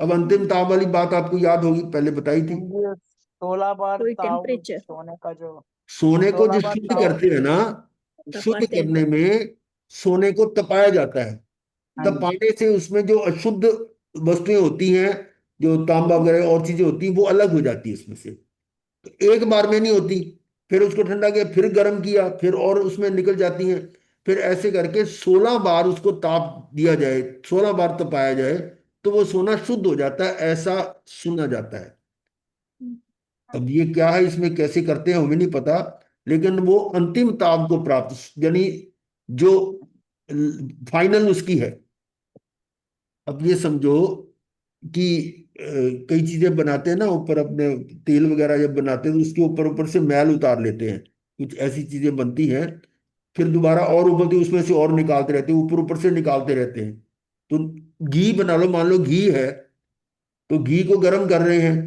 S1: अब अंतिम ताप वाली बात आपको याद होगी, पहले बताई थी।
S2: हाँ जी, 16 बार
S3: कोई
S2: ताव
S3: टेम्परेचर
S2: सोने का जो,
S1: सोने को
S2: 16
S1: जो
S2: बार
S1: शुद्ध
S2: ताव।
S1: करते हैं ना, शुद्ध
S3: तपाते हैं
S1: करने
S3: तो।
S1: में सोने को तपाया जाता है।
S2: हाँ जी।
S1: तपाने से उसमें जो अशुद्ध वस्तुएं होती हैं, जो तांबा वगैरह और चीजें होती हैं, वो अलग हो जाती है इसमें से। तो एक बार में नहीं होती, फिर उसको ठंडा किया, फिर गर्म किया, फिर और उसमें निकल जाती हैं। फिर ऐसे करके 16 बार उसको ताप दिया जाए, 16 बार तपाया जाए, तो वो सोना शुद्ध हो जाता है, ऐसा सुना जाता है।
S3: हम्म,
S1: अब ये क्या है, इसमें कैसे करते हैं हमें नहीं पता, लेकिन वो अंतिम ताप को प्राप्त, यानी जो फाइनल उसकी है। अब ये समझो कि कई चीजें बनाते हैं ना ऊपर अपने, तेल वगैरह जब बनाते हैं तो उसके ऊपर ऊपर से मैल उतार लेते हैं, कुछ ऐसी चीजें बनती हैं। फिर दोबारा और उबलती है, उसमें से और निकालते रहते हैं, ऊपर ऊपर से निकालते रहते हैं। तो घी बना लो, मान लो घी है, तो घी को गर्म कर रहे हैं,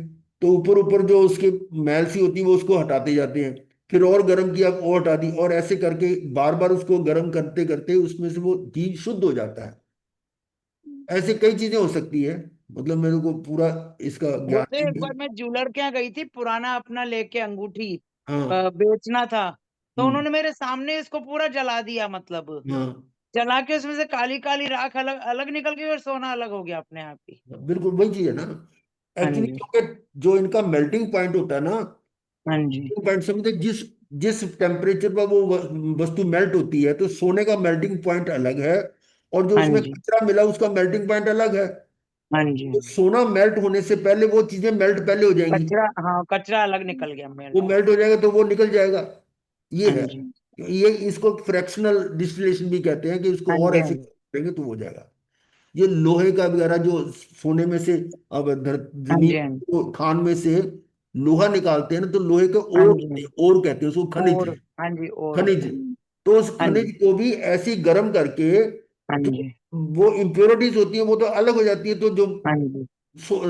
S1: तो ऊपर ऊपर जो उसके मैल सी होती है वो उसको हटाते जाते हैं। फिर और गर्म किया, और हटा दी, और ऐसे करके बार बार उसको गर्म करते करते उसमें से वो घी शुद्ध हो जाता है। ऐसे कई चीजें हो सकती है, मतलब मेरे को पूरा इसका ज्ञान
S2: बोलते एक
S1: नहीं है।
S2: बार मैं ज्वेलर के यहाँ गई थी, पुराना अपना लेके अंगूठी
S1: हाँ।
S2: बेचना था। तो
S1: हम्म।
S2: उन्होंने मेरे सामने इसको पूरा जला दिया, मतलब
S1: हाँ।
S2: जला के उसमें से काली काली राख अलग अलग निकल गई और सोना अलग हो गया अपने आप ही।
S1: बिल्कुल वही चीज है ना।
S2: हाँ
S1: एक्चुअली
S2: जी।
S1: क्योंकि जो इनका मेल्टिंग पॉइंट होता है ना,
S2: हाँ जी।
S1: पॉइंट समझते, जिस जिस टेम्परेचर पर वो वस्तु मेल्ट होती है, तो सोने का मेल्टिंग पॉइंट अलग है, और जो
S2: हाँ
S1: उसमें
S2: जी।
S1: कचरा मिला उसका मेल्टिंग पॉइंट अलग है।
S2: हाँ जी।
S1: तो सोना मेल्ट होने से पहले वो चीजें मेल्ट पहले हो जाएंगी।
S2: कचरा, हाँ कचरा अलग निकल गया
S1: वो
S2: मेल्ट।
S1: मेल्ट हो जाएगा तो वो निकल जाएगा। ये
S2: हाँ
S1: है।
S2: जी।
S1: ये इसको फ्रैक्शनल डिस्टिलेशन भी कहते हैं, कि
S2: हाँ
S1: इसको और
S2: जी। हाँ
S1: ऐसे
S2: जी।
S1: करेंगे तो हो जाएगा। ये लोहे का वगैरह जो सोने में से, अब
S2: हाँ
S1: जमीन
S2: जी। हाँ जी।
S1: को खान में से लोहा निकालते हैं ना, तो लोहे के
S2: हाँ
S1: ओर,
S2: जी।
S1: ओर कहते हैं उसको, खनिज।
S2: और हाँ जी, और
S1: खनिज। तो उस
S2: हाँ
S1: खनिज
S2: जी।
S1: को भी ऐसे ही गर्म करके,
S2: हाँ
S1: जो
S2: जी।
S1: वो इम्प्योरिटीज होती है वो तो अलग हो जाती है, तो जो
S2: हाँ जी।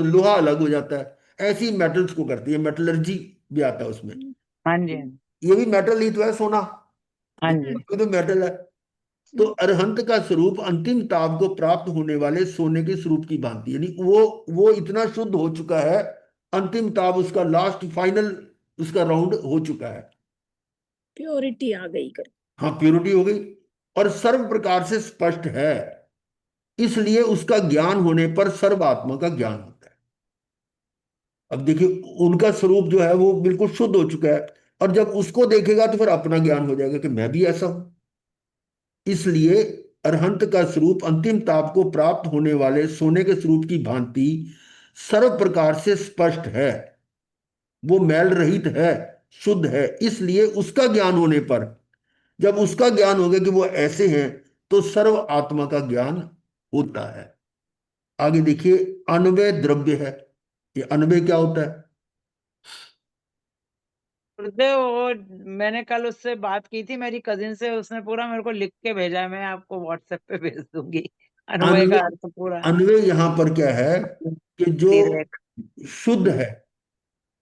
S1: लोहा अलग हो जाता है। ऐसी मेटल्स को करती है, मेटलर्जी भी आता है उसमें।
S2: हाँ जी। हाँ जी।
S1: ये भी मेटल ही तो है, सोना।
S2: हाँ
S1: ये
S2: जी।
S1: तो मेटल है। तो अरहंत का स्वरूप अंतिम ताप को प्राप्त होने वाले सोने के स्वरूप की भांति, यानी वो इतना शुद्ध हो चुका है, अंतिम ताप उसका लास्ट फाइनल, उसका राउंड हो चुका है।
S3: प्योरिटी आ गई कर।
S1: हाँ, प्योरिटी हो गई, और सर्व प्रकार से स्पष्ट है, इसलिए उसका ज्ञान होने पर सर्वात्मा का ज्ञान होता है। अब देखिए, उनका स्वरूप जो है वो बिल्कुल शुद्ध हो चुका है, और जब उसको देखेगा तो फिर अपना ज्ञान हो जाएगा कि मैं भी ऐसा हूं। इसलिए अरहंत का स्वरूप अंतिम ताप को प्राप्त होने वाले सोने के स्वरूप की भांति सर्व प्रकार से स्पष्ट है। वो मैल रहित है, शुद्ध है, इसलिए उसका ज्ञान होने पर, जब उसका ज्ञान हो गया कि वो ऐसे हैं, तो सर्व आत्मा का ज्ञान होता है। आगे देखिए, अन्वय द्रव्य है। ये अन्वय क्या होता है?
S2: गुरुदेव, वो मैंने कल उससे बात की थी, मेरी कजिन से, उसने पूरा मेरे को लिख के भेजा है, मैं आपको व्हाट्सएप पे भेज दूंगी। अन्वय
S1: अन्वय,
S2: का अर्थ पूरा।
S1: अन्वय यहां पर क्या है, कि जो
S2: तिरक।
S1: शुद्ध है,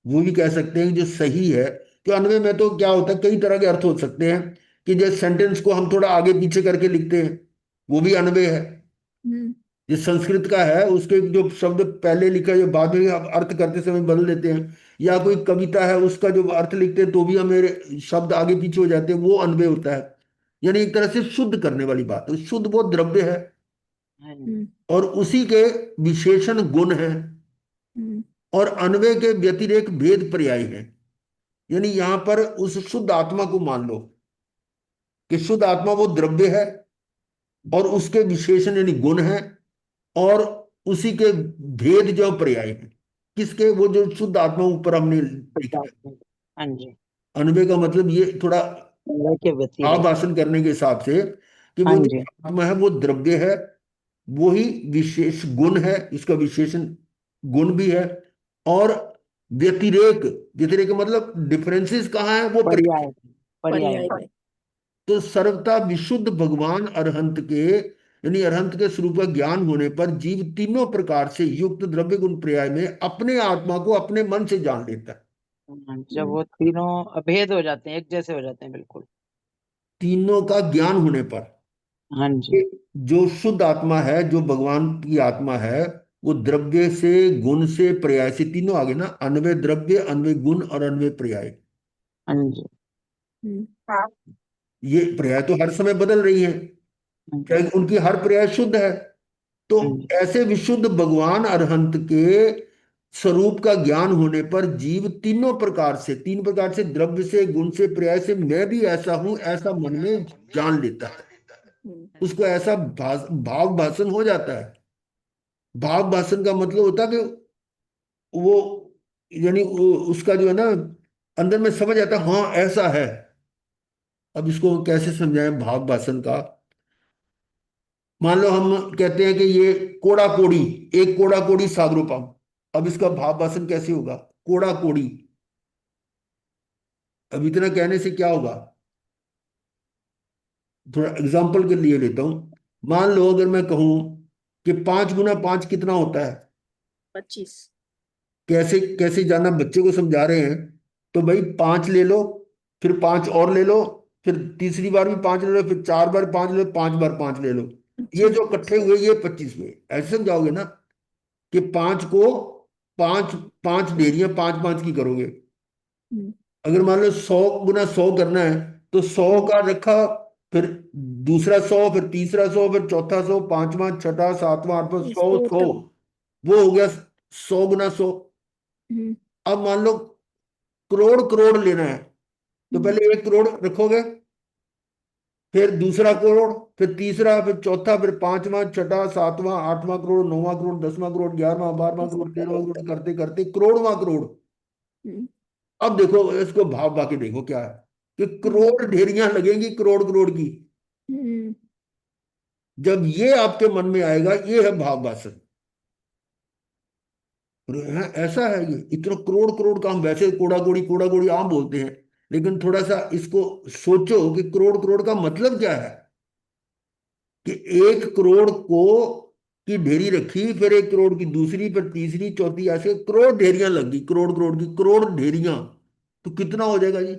S1: वो भी कह सकते हैं कि जो सही है। तो अन्वय में तो क्या होता है, कई तरह के अर्थ हो सकते हैं, कि जैसे सेंटेंस को हम थोड़ा आगे पीछे करके लिखते हैं, वो भी अन्वय है।
S3: हम्म।
S1: जो संस्कृत का है, उसके जो शब्द पहले लिखा है जो बाद में हम अर्थ करते समय बदल देते हैं, या कोई कविता है उसका जो अर्थ लिखते हैं तो भी हमें शब्द आगे पीछे हो जाते हैं, वो अन्वय होता है। यानी एक तरह से शुद्ध करने वाली बात है, शुद्ध वो द्रव्य है,
S2: हाँ जी।
S3: हम्म।
S1: और उसी के विशेषण गुण है,
S3: हम्म।
S1: और अन्वय के व्यतिरेक भेद पर्याय है। यानी यहां पर उस शुद्ध आत्मा को मान लो कि शुद्ध आत्मा वो द्रव्य है, और उसके विशेषण यानी गुण है, और उसी के भेद जो पर्याय है, किसके, वो जो शुद्ध आत्मा ऊपर हमने लिखा है।
S2: हाँ जी।
S1: अन्वय का मतलब ये थोड़ा
S2: अन्वय के व्यतिरेक।
S1: आभासन करने के हिसाब से, कि
S2: हाँ
S1: वो जो
S2: जी।
S1: आत्मा है वो द्रव्य है, वो ही विशेष गुण है, इसका विशेषण गुण भी है, और व्यतिरेक, व्यतिरेक का मतलब डिफरेंसेस कहाँ है, वो पर्याय।
S2: पर्याय। पर्याय।
S3: पर्याय में।
S1: तो सर्वथा विशुद्ध भगवान अरहंत के, यानी अरहंत के स्वरूप का ज्ञान होने पर जीव तीनों प्रकार से युक्त द्रव्य गुण पर्याय में अपने आत्मा को अपने मन से जान लेता है।
S2: हाँ, जब वो तीनों अभेद हो जाते हैं, एक जैसे हो जाते हैं बिल्कुल।
S1: तीनों का ज्ञान होने पर,
S2: हाँ जी।
S1: कि जो शुद्ध आत्मा है, जो भगवान की आत्मा है, वो द्रव्य से, गुण से, पर्याय से, तीनों आगे ना, अन्वय द्रव्य, अन्वय गुण और अन्वय पर्याय।
S2: हाँ जी।
S3: हम्म।
S1: ये पर्याय तो हर समय बदल रही है,
S2: हाँ
S1: क्या
S2: जी।
S1: उनकी हर पर्याय शुद्ध है। तो
S2: हाँ जी।
S1: ऐसे विशुद्ध भगवान अरहंत के स्वरूप का ज्ञान होने पर जीव तीनों प्रकार से, तीन प्रकार से, द्रव्य से, गुण से, पर्याय से, मैं भी ऐसा हूं, ऐसा मन में जान लेता है।
S3: हम्म।
S1: उसको ऐसा भाव भाषण हो जाता है। भाव भाषण का मतलब होता है कि वो, यानी उसका जो है ना, अंदर में समझ आता है, हाँ ऐसा है। अब इसको कैसे समझाएं भाव भाषण का? मान लो हम कहते हैं कि ये कोड़ा कोड़ी, एक कोड़ा कोड़ी सागरोपम। अब इसका भाव भाषण कैसे होगा? कोड़ा कोड़ी। अब इतना कहने से क्या होगा? थोड़ा एग्जाम्पल के लिए लेता हूं। मान लो अगर मैं कहूं कि 5 गुना 5 कितना होता है?
S3: 25।
S1: कैसे कैसे जाना, बच्चे को समझा रहे हैं। तो भाई 5 ले लो, फिर 5 और ले लो, फिर तीसरी बार भी 5 ले लो, फिर 4 बार 5 ले लो, 5 बार 5 ले लो। ये जो इकट्ठे हुए ये 25 हुए। ऐसे समझाओगे ना कि 5 को 5 5 ढेरियां 5 5 की करोगे।
S3: हम्म,
S1: अगर मान लो 100 गुना 100 करना है तो 100 का रखा, फिर दूसरा 100, फिर तीसरा 100, फिर चौथा 100, पांचवा छठा सातवां आठवां, 100 100।
S3: टोटल।
S1: वो हो गया 100 गुना 100।
S3: हम्म,
S1: अब मान लो करोड़ करोड़ लेना है तो
S3: हम्म,
S1: पहले 1 करोड़ रखोगे, फिर दूसरा करोड़, फिर तीसरा, फिर चौथा, फिर पांचवा छठा सातवां आठवां करोड़, 9वां करोड़, 10वां करोड़, 11वां 12वां
S3: ऐसे
S1: करोड़,
S3: करोड़।
S1: 13वां करोड़, करते करते करोड़वां करोड़।
S3: हम्म,
S1: अब देखो इसको भाव बाकी देखो क्या है कि
S3: हम्म,
S1: करोड़ ढेरियां लगेंगी करोड़ करोड़ की।
S3: हम्म,
S1: जब ये आपके मन में आएगा ये है भाव भाषण। अरे हाँ, ऐसा है ये इतना करोड़ करोड़ का। हम वैसे कोड़ा कोड़ी आम बोलते हैं, लेकिन थोड़ा सा इसको सोचो कि करोड़ करोड़ का मतलब क्या है। कि 1 करोड़ को की ढेरी रखी, फिर 1 करोड़ की दूसरी, फिर तीसरी चौथी, ऐसे करोड़ ढेरियां लग गई, करोड़ करोड़ की करोड़ ढेरियां। तो कितना हो जाएगा जी?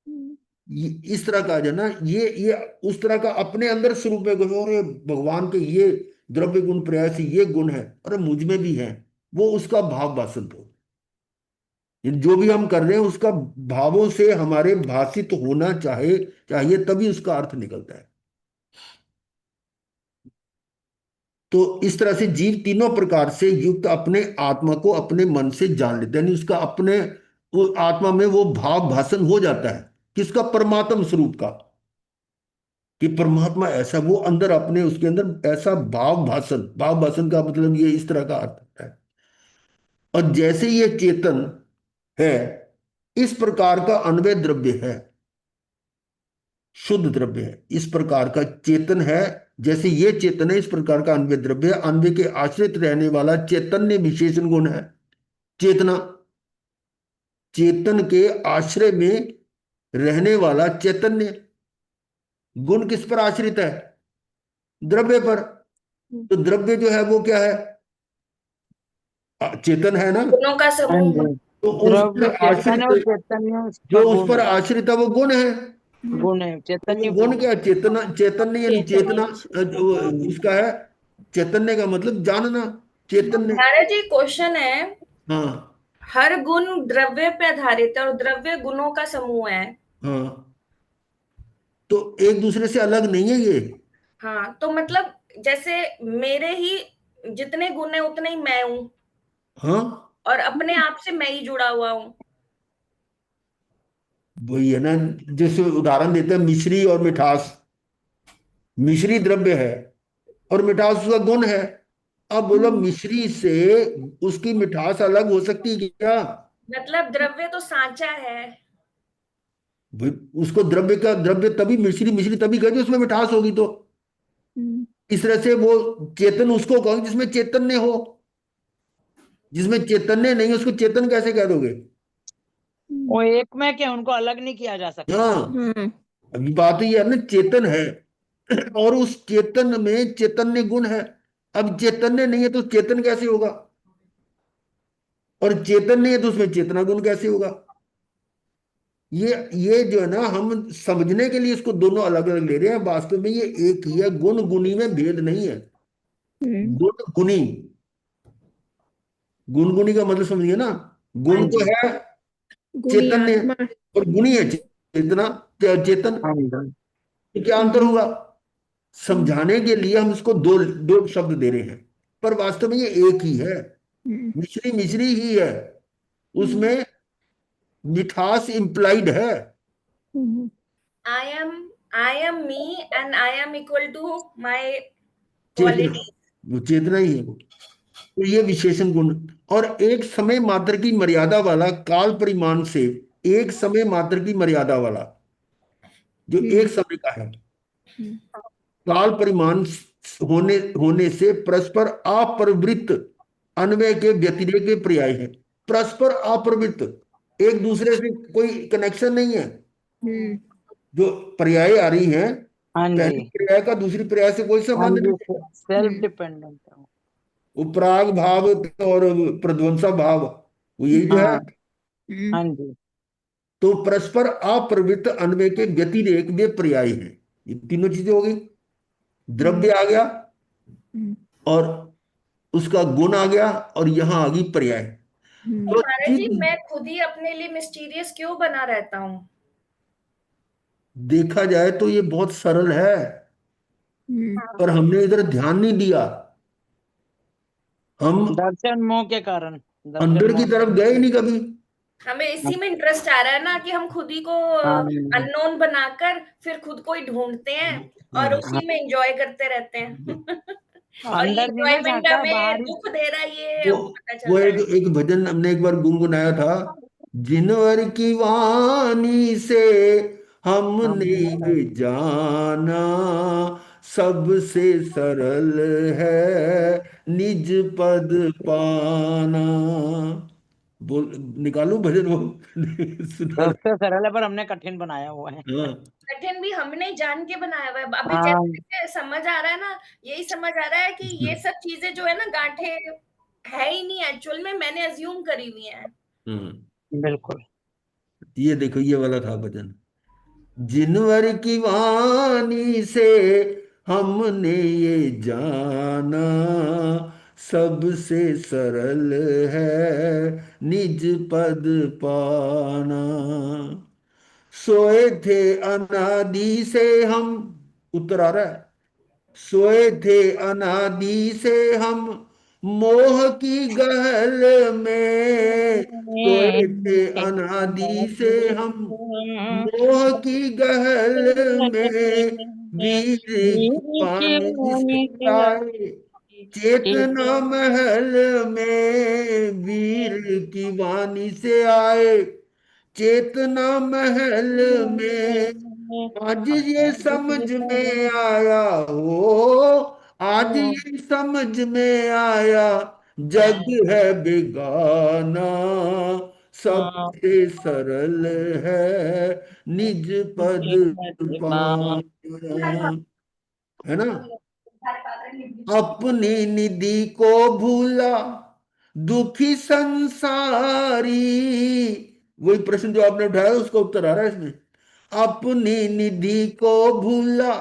S3: हम्म,
S1: ये इस तरह का जो ना, ये उस तरह का अपने अंदर स्वरूप में गुण, और भगवान के ये द्रव्य गुण प्रयास ये गुण है, अरे मुझ में भी है। वो उसका भाव भाषण तो जो भी हम कर रहे हैं उसका भावों से हमारे भाषित होना चाहिए, तभी उसका अर्थ निकलता है। तो इस तरह से जीव तीनों प्रकार से युक्त अपने आत्मा को अपने मन से जान लेते हैं, यानी उसका अपने वो आत्मा में वो भाव भाषण हो जाता है किसका? परमात्म स्वरूप का। कि परमात्मा ऐसा, वो अंदर अपने उसके अंदर ऐसा भाव भाषण का मतलब ये इस तरह का अर्थ है। और जैसे ये चेतन है इस प्रकार का अन्वय द्रव्य है, शुद्ध द्रव्य है, इस प्रकार का चेतन है। जैसे ये चेतन है इस प्रकार का अन्वय द्रव्य है, अन्वय के आश्रित रहने वाला चैतन्य विशेषण गुण है। चेतना, चेतन के आश्रय में रहने वाला चैतन्य गुण किस पर आश्रित है? द्रव्य पर।
S3: हम्म,
S1: तो द्रव्य जो है वो क्या है? चेतन है ना।
S4: गुणों का
S2: हाँ
S4: समूह।
S2: जी।
S1: तो उस
S2: द्रव्य
S1: पर
S2: चेतन है और
S1: आश्रित,
S2: चैतन्य उसका
S1: जो उस
S2: गुण
S1: पर
S2: है।
S1: आश्रित है वो गुण है।
S3: हम्म,
S2: गुण है,
S1: तो
S2: चैतन्य
S1: वो गुण
S2: गुण है।
S1: क्या? चेतना, चैतन्य यानी चेतना।
S3: चैतन्य
S1: वो
S2: हम्म।
S1: उसका है चैतन्य का मतलब जानना, चैतन्य।
S4: महाराज जी क्वेश्चन है,
S1: हाँ
S4: हर गुण द्रव्य पे आधारित है और द्रव्य गुणों का समूह है।
S1: हाँ। तो एक दूसरे से अलग नहीं है ये।
S4: हाँ, तो मतलब जैसे मेरे ही जितने गुण है उतने ही मैं हूं,
S1: हाँ
S4: और अपने आप से मैं ही जुड़ा हुआ हूँ।
S1: वही है ना। जैसे उदाहरण देते हैं मिश्री और मिठास। मिश्री द्रव्य है और मिठास उसका गुण है। अब बोलो
S3: हम्म,
S1: मिश्री से उसकी मिठास अलग हो सकती है क्या?
S4: मतलब द्रव्य तो सांचा है।
S1: भाई, उसको द्रव्य का द्रव्य तभी मिश्री मिश्री तभी कहे उसमें मिठास होगी। तो
S3: हम्म,
S1: इस तरह से वो चेतन उसको कहो जिसमें चैतन्य हो। जिसमें चैतन्य नहीं है उसको चेतन कैसे कह दोगे?
S3: हम्म,
S2: वो एक में क्या, उनको अलग नहीं किया जा सकता।
S1: हाँ।
S3: हम्म,
S1: अभी बात ये है ना, चेतन है और उस चेतन में चैतन्य गुण है। अब चैतन्य नहीं है तो चेतन कैसे होगा? और चेतन नहीं है तो उसमें चेतना गुण कैसे होगा? ये जो है ना, हम समझने के लिए इसको दोनों अलग अलग ले रहे हैं, वास्तव में ये एक ही है। गुण गुणी में भेद नहीं है।
S3: हम्म,
S1: गुण गुणी, गुण गुणी का मतलब समझिए ना।
S4: हाँ
S1: गुण तो
S4: जी।
S1: है
S3: गुणी
S1: चैतन्य
S3: आत्मा।
S1: और गुणी है चेतना, चेतन।
S2: हाँ जी।
S1: तो क्या अंतर होगा?
S3: हम्म,
S1: समझाने के लिए हम इसको दो दो शब्द दे रहे हैं, पर वास्तव में ये एक ही है।
S3: हम्म,
S1: मिश्री मिश्री ही है,
S3: हम्म,
S1: उसमें मिठास इंप्लाइड है।
S3: Hmm,
S4: I am me and I am equal to my
S1: चेतना,
S4: क्वालिटी।
S1: वो चेतना ही है वो। तो ये विशेषण गुण। और एक समय मात्र की मर्यादा वाला काल परिमाण से, एक समय मात्र की मर्यादा वाला जो एक
S3: हम्म,
S1: समय का है,
S3: हम्म,
S1: काल परिमाण होने होने से परस्पर अप्रवृत्त अन्वय के व्यतिरेक के पर्याय है। परस्पर अप्रवृत्त, एक दूसरे से कोई कनेक्शन नहीं है।
S3: हम्म
S1: जो पर्याय आ रही हैं,
S2: हाँ जी,
S1: पहली पर्याय का दूसरी पर्याय से कोई
S2: हाँ
S1: संबंध
S2: जी,
S1: नहीं है।
S2: सेल्फ डिपेंडेंट है वो।
S1: उपराग भाव और प्रध्वंसा भाव, वो यही जो है।
S2: हाँ,
S3: हम्म
S2: हाँ जी,
S1: तो परस्पर अप्रवृत्त अन्वय के व्यतिरेक वे पर्याय हैं। ये तीनों चीजें हो गई। द्रव्य आ गया
S3: हम्म
S1: और उसका गुण आ गया और यहां आ गई पर्याय।
S3: हम्म
S1: तो
S4: महाराज जी,
S1: चीज
S4: मैं खुद ही अपने लिए मिस्टीरियस क्यों बना रहता हूँ?
S1: देखा जाए तो ये बहुत सरल है,
S3: हम्म
S1: पर हमने इधर ध्यान नहीं दिया। हम
S2: दर्शन मोह के कारण, दर्शन
S1: अंदर की
S2: मोह।
S1: तरफ गए ही नहीं कभी।
S4: हमें इसी में इंटरेस्ट आ रहा है ना, कि हम खुद ही को
S2: हाँ,
S4: अननोन बनाकर फिर खुद को ही ढूंढते हैं और
S1: हाँ।
S4: उसी में एंजॉय करते रहते हैं। और ये
S2: अंदर नहीं ना
S4: एंजॉयमेंट
S2: झांका,
S4: हमें
S2: बाहर ही।
S4: दुख दे रहा है, ये
S1: वो
S4: हमको पता
S1: वो
S4: चल रहा
S1: एक
S4: है।
S1: एक भजन हमने एक बार गुनगुनाया था। जिनवर की वाणी से
S2: हम
S1: हमने ये जाना, सबसे सरल है निज पद पाना। बोल निकालू भजन वो सुना दे।
S2: सबसे सरल है, पर हमने कठिन बनाया हुआ है।
S1: हाँ
S4: कठिन भी हमने जान के बनाया हुआ है। अभी
S2: हाँ,
S4: जैसे जैसे समझ आ रहा है ना, यही समझ आ रहा है कि ये सब चीजें जो है ना, गांठे है ही नहीं एक्चुअल में, मैंने अज्यूम करी हुई है।
S1: हाँ।
S2: बिल्कुल।
S1: ये देखो, ये वाला था भजन। जिनवर की वाणी से हमने ये जाना, सबसे सरल है निज पद पाना। सोए थे अनादि से हम, उत्तर आ रहा है। सोए थे अनादि से हम मोह की गहल में, सोए थे अनादि से हम मोह की गहल में, वीर की पानी से आए चेतना महल में, वीर की वाणी से आए चेतना महल में। आज ये समझ में आया हो, आज ये समझ में आया, जग है बेगाना, सबसे सरल है निज पद पाना। है ना। अपनी निधि को भूला दुखी संसारी, वही प्रश्न जो आपने उठाया उसका उत्तर आ रहा है इसमें। अपनी निधि को भूला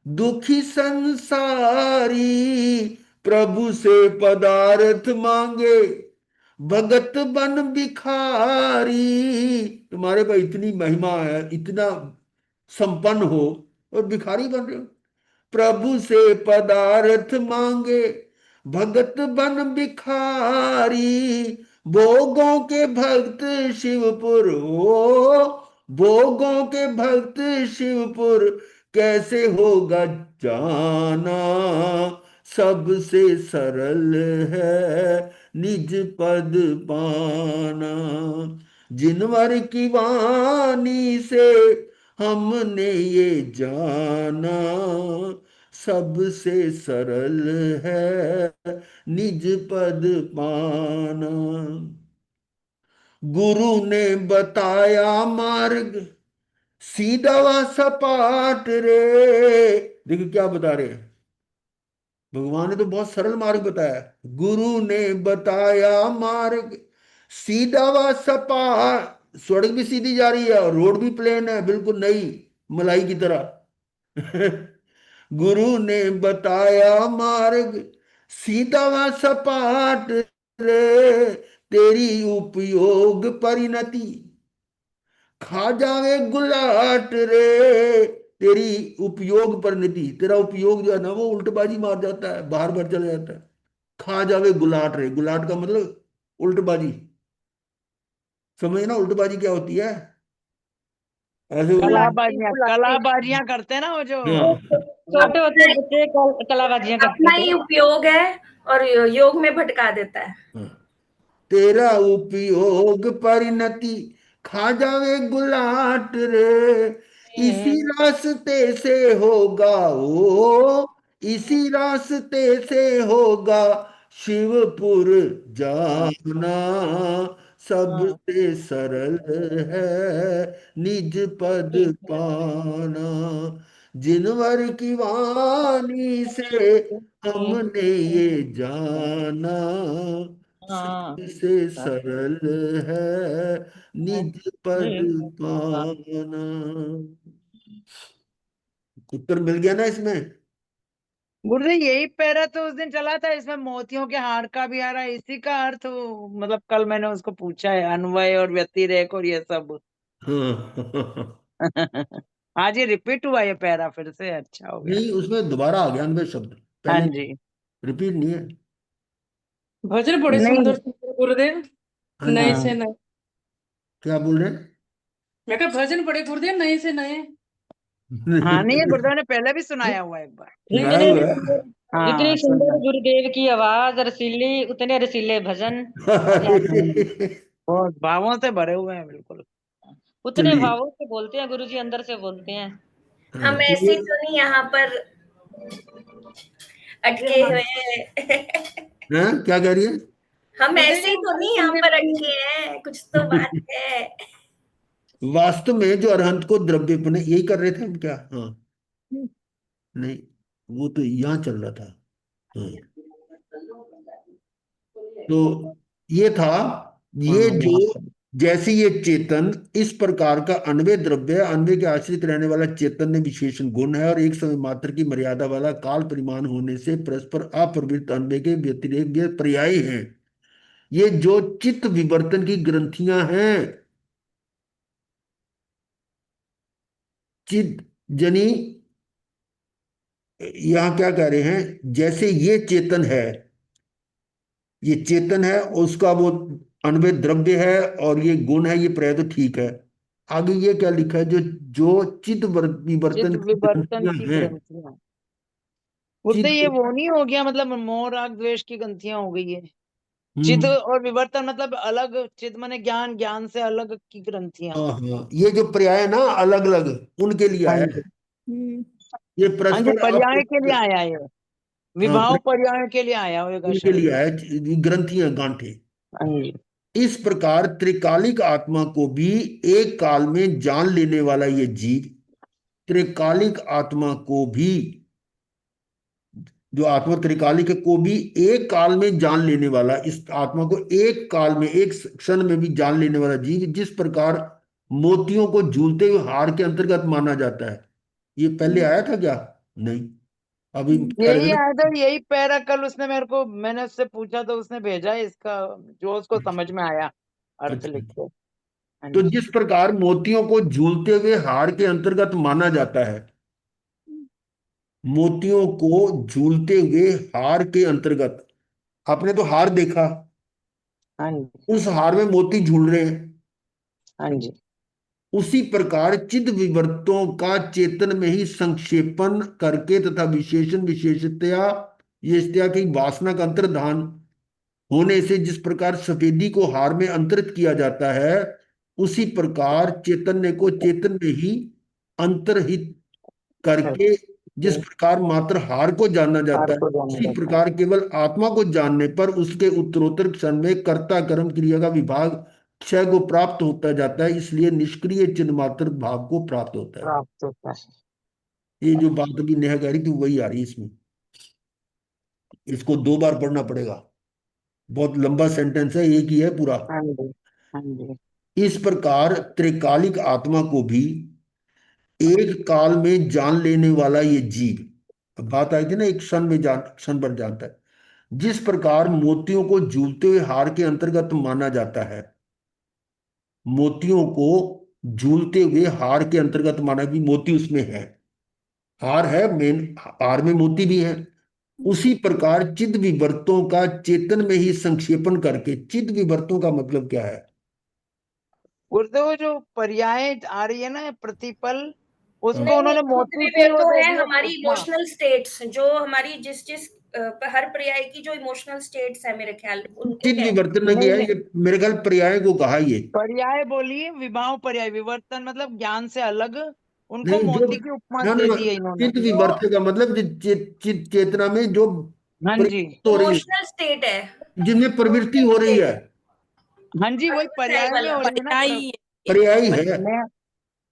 S1: दुखी संसारी, प्रभु से पदार्थ मांगे भगत बन भिखारी। तुम्हारे पास इतनी महिमा है, इतना संपन्न हो, और भिखारी बन रहे हो। प्रभु से पदार्थ मांगे भगत बन भिखारी, भोगों के भक्त शिवपुर हो, भोगों के भक्त शिवपुर, कैसे होगा जाना, सबसे सरल है निज पद पाना। जिनवर की वाणी से हमने ये जाना, सबसे सरल है निज पद पाना। गुरु ने बताया मार्ग सीधा व सपाट रे। देखो क्या बता रहे हैं, भगवान ने तो बहुत सरल मार्ग बताया। गुरु ने बताया मार्ग सीधा व सपाट, सड़क भी सीधी जा रही है और रोड भी प्लेन है, बिल्कुल नई मलाई की तरह। गुरु ने बताया मार्ग सीधा व सपाट रे, तेरी उपयोग परिणति खा जावे गुलाट रे। तेरी उपयोग परिणति, तेरा उपयोग जो है ना, वो उल्टबाजी मार जाता है, बाहर भर चला जाता है। खा जावे गुलाट रे, गुलाट का मतलब उल्टबाजी। समझ ना उल्टबाजी क्या होती है। ऐसे
S2: कलाबाजियां, कलाबाजियां करते हैं ना वो जो
S1: हाँ
S2: छोटे
S4: अपना
S2: होते बच्चे कलाबाजियां करते
S4: अपना
S2: थे।
S4: ही उपयोग है और योग में भटका देता है।
S1: हाँ। तेरा उपयोग परिणति खा जावे गुलाट रे, इसी रास्ते से होगा वो, इसी रास्ते से होगा शिवपुर जाना। सबसे सरल है निज पद पाना। जिनवर की वाणी से हमने ये जाना,
S2: हाँ
S1: सबसे सरल है निज पद पाना। उत्तर मिल गया ना इसमें?
S2: गुरुजी यही पैरा तो उस दिन चला था, इसमें मोतियों के हार का भी आ रहा है, इसी का अर्थ मतलब कल मैंने उसको पूछा है, अन्वय और व्यतिरेक और ये सब।
S1: हाँ।
S2: आज ये रिपीट हुआ ये पैरा फिर से, अच्छा हो गया।
S1: नहीं, उसमें दोबारा आ गया अन्वय शब्द,
S2: हाँ
S1: पहले
S2: जी।
S1: रिपीट नहीं है।
S5: भजन बड़े
S2: नहीं।
S5: सुंदर सुंदर गुरुदेव,
S1: हाँ जी।
S5: नए
S2: हाँ
S5: से नए।
S1: क्या बोल रहे हैं?
S5: मैं कहा भजन बड़े गुरुदेव, नए से नए।
S2: हाँ, नहीं ये गुरुदेव ने पहले भी सुनाया हुआ है एक बार।
S1: सुनाया
S6: जितने
S1: हुआ है।
S6: सुंदर
S2: हाँ
S6: जितनी सुंदर
S2: सुना।
S6: गुरुदेव की आवाज रसीली, उतने रसीले भजन।
S2: बहुत भावों से भरे हुए हैं बिल्कुल।
S6: उतने
S1: चलिए।
S6: भावों से बोलते हैं गुरुजी, अंदर से बोलते हैं।
S1: हाँ,
S4: हम
S1: तो
S4: ऐसे तो नहीं यहाँ पर अटके हुए हैं।
S1: क्या कह रही है?
S4: हम
S2: गुरुदेव
S4: ऐसे
S2: जी
S4: ही तो नहीं यहाँ पर अटके हैं, कुछ तो बात है।
S1: वास्तव में जो अरहंत को द्रव्य पुण्य यही कर रहे थे हम क्या? हाँ। नहीं, वो तो यहाँ चल रहा था। हाँ। तो ये था, ये जो जैसे ये चेतन इस प्रकार का अन्वय द्रव्य है, अन्वय के आश्रित रहने वाला चेतन में विशेषण गुण है और एक समय मात्र की मर्यादा वाला काल परिमाण होने से परस्पर अप्रवृत्त अन्वय के व्यतिरेक ये पर्याय हैं। ये जो चित्त विवर्तन की ग्रंथियां हैं, चित्त जनी, यहां क्या कह रहे हैं, जैसे ये चेतन है, ये चेतन है, उसका वो अन्वय द्रव्य है और ये गुण है, ये पर्याय तो ठीक है। आगे ये क्या लिखा है, जो जो चित्त
S2: चित्त
S1: विवर्तन की
S2: विवर्तन
S1: ग्रंथियां
S2: की
S1: हैं।
S2: ग्रंथियां। गुरुदेव ये
S1: चित्त।
S2: वो नहीं हो गया, मतलब मोह राग द्वेष की ग्रंथियां हो गई है। चित्त
S1: हम्म।
S2: और विवर्तन मतलब अलग, चित्त माने ज्ञान, ज्ञान से अलग की ग्रंथियां।
S1: हाँ हाँ, ये जो पर्याय है ना अलग अलग, उनके लिए
S2: हाँ
S1: आया
S2: जी।
S1: है। ये
S2: हाँ जी,
S1: परस्पर
S2: पर्याय के लिए आया है ये।
S1: हाँ,
S2: विभाव पर्याय के लिए आया होगा
S1: उनके लिए
S2: शायद।
S1: आया है, ग्रंथियां, गांठे।
S2: हाँ जी।
S1: इस प्रकार त्रिकालिक आत्मा को भी एक काल में जान लेने वाला ये जीव, त्रिकालिक आत्मा को भी, जो आत्मा त्रिकालिक है को भी एक काल में जान लेने वाला, इस आत्मा को एक काल में, एक क्षण में भी जान लेने वाला जीव, जिस प्रकार मोतियों को झूलते हुए हार के अंतर्गत माना जाता है। ये पहले आया था क्या? नहीं, अभी कह रहे थे
S2: यही आया था,
S1: ना।
S2: यही पैरा कल उसने मेरे को, मैंने उससे पूछा तो उसने भेजा है इसका, जो उसको समझ में आया अर्थ
S1: अच्छा,
S2: लिख के। हाँ
S1: तो
S2: जी।
S1: जिस प्रकार मोतियों को झूलते हुए हार के अंतर्गत माना जाता है, मोतियों को झूलते हुए हार के अंतर्गत, आपने तो हार देखा,
S2: हाँ जी।
S1: उस हार में मोती झूल रहे हैं।
S2: हाँ जी।
S1: उसी प्रकार चिद विवर्तों का चेतन में ही संक्षेपण करके तथा विशेषण विशेषतया विशेषतया की वासना का अंतर्धान होने से जिस प्रकार सफेदी को हार में अंतरित किया जाता है, उसी प्रकार चैतन्य को चेतन में ही अंतर्हित करके जिस प्रकार मात्र हार को जाना
S2: हार
S1: जाता है,
S2: को जाना
S1: उसी
S2: जाता है।
S1: प्रकार केवल आत्मा को जानने पर उसके उत्तरोत्तर क्षण में कर्ता कर्म क्रिया का विभाग क्षय को प्राप्त होता जाता है, इसलिए निष्क्रिय चिन्ह मात्र भाव को प्राप्त होता है।
S2: प्राप्त होता है।
S1: ये जो बात अभी नेहा कह रही थी वही आ रही है इसमें। इसको दो बार पढ़ना पड़ेगा, बहुत लंबा सेंटेंस है, एक ही है पूरा।
S2: हाँ जी। हाँ जी।
S1: इस प्रकार त्रिकालिक आत्मा को भी एक काल में जान लेने वाला ये जीव, अब बात आई थी ना एक क्षण में जान, क्षण भर जानता है, जिस प्रकार मोतियों को झूलते हुए हार के अंतर्गत माना जाता है, मोतियों को झूलते हुए हार के अंतर्गत माना भी, मोती उसमें है, हार है मेन, हार में मोती भी है। उसी प्रकार चिद विवर्तों का चेतन में ही संक्षेपण करके, चिद विवर्तों का मतलब क्या है?
S2: गुरुदेव जो पर्याय आ रही है ना प्रतिपल,
S1: हाँ,
S2: उसको
S4: नहीं
S2: उन्होंने
S4: नहीं,
S2: मोती की
S4: गुरुदेव
S2: वो
S4: तो
S2: दे
S4: है
S2: दिया
S4: हमारी
S2: उपमा।
S4: इमोशनल स्टेट्स, जो हमारी जिस जिस हर पर्याय की जो इमोशनल स्टेट्स है, मेरे ख्याल उनको
S1: चिद
S4: कहते
S1: विवर्तन में
S2: नहीं
S1: क्या है,
S2: नहीं,
S1: ये मेरे ख्याल पर्याय को कहा ये।
S2: पर्याय बोलिए, विभाव पर्याय, विवर्तन मतलब ज्ञान से अलग, उनको
S1: नहीं, जो
S2: मोती की उपमा
S1: ना
S2: दे
S1: ना
S2: दी है इन्होंने।
S1: चित्त विवर्त का मतलब चेतना में जो
S2: हाँ जी,
S1: प्रवृत्ति हो रही है,
S4: इमोशनल स्टेट है,
S1: जिनमें प्रवृत्ति हो रही है,
S2: हाँ जी, वही पर्याय में हो रही है ना,
S7: पर्यायी
S1: पर्यायी है।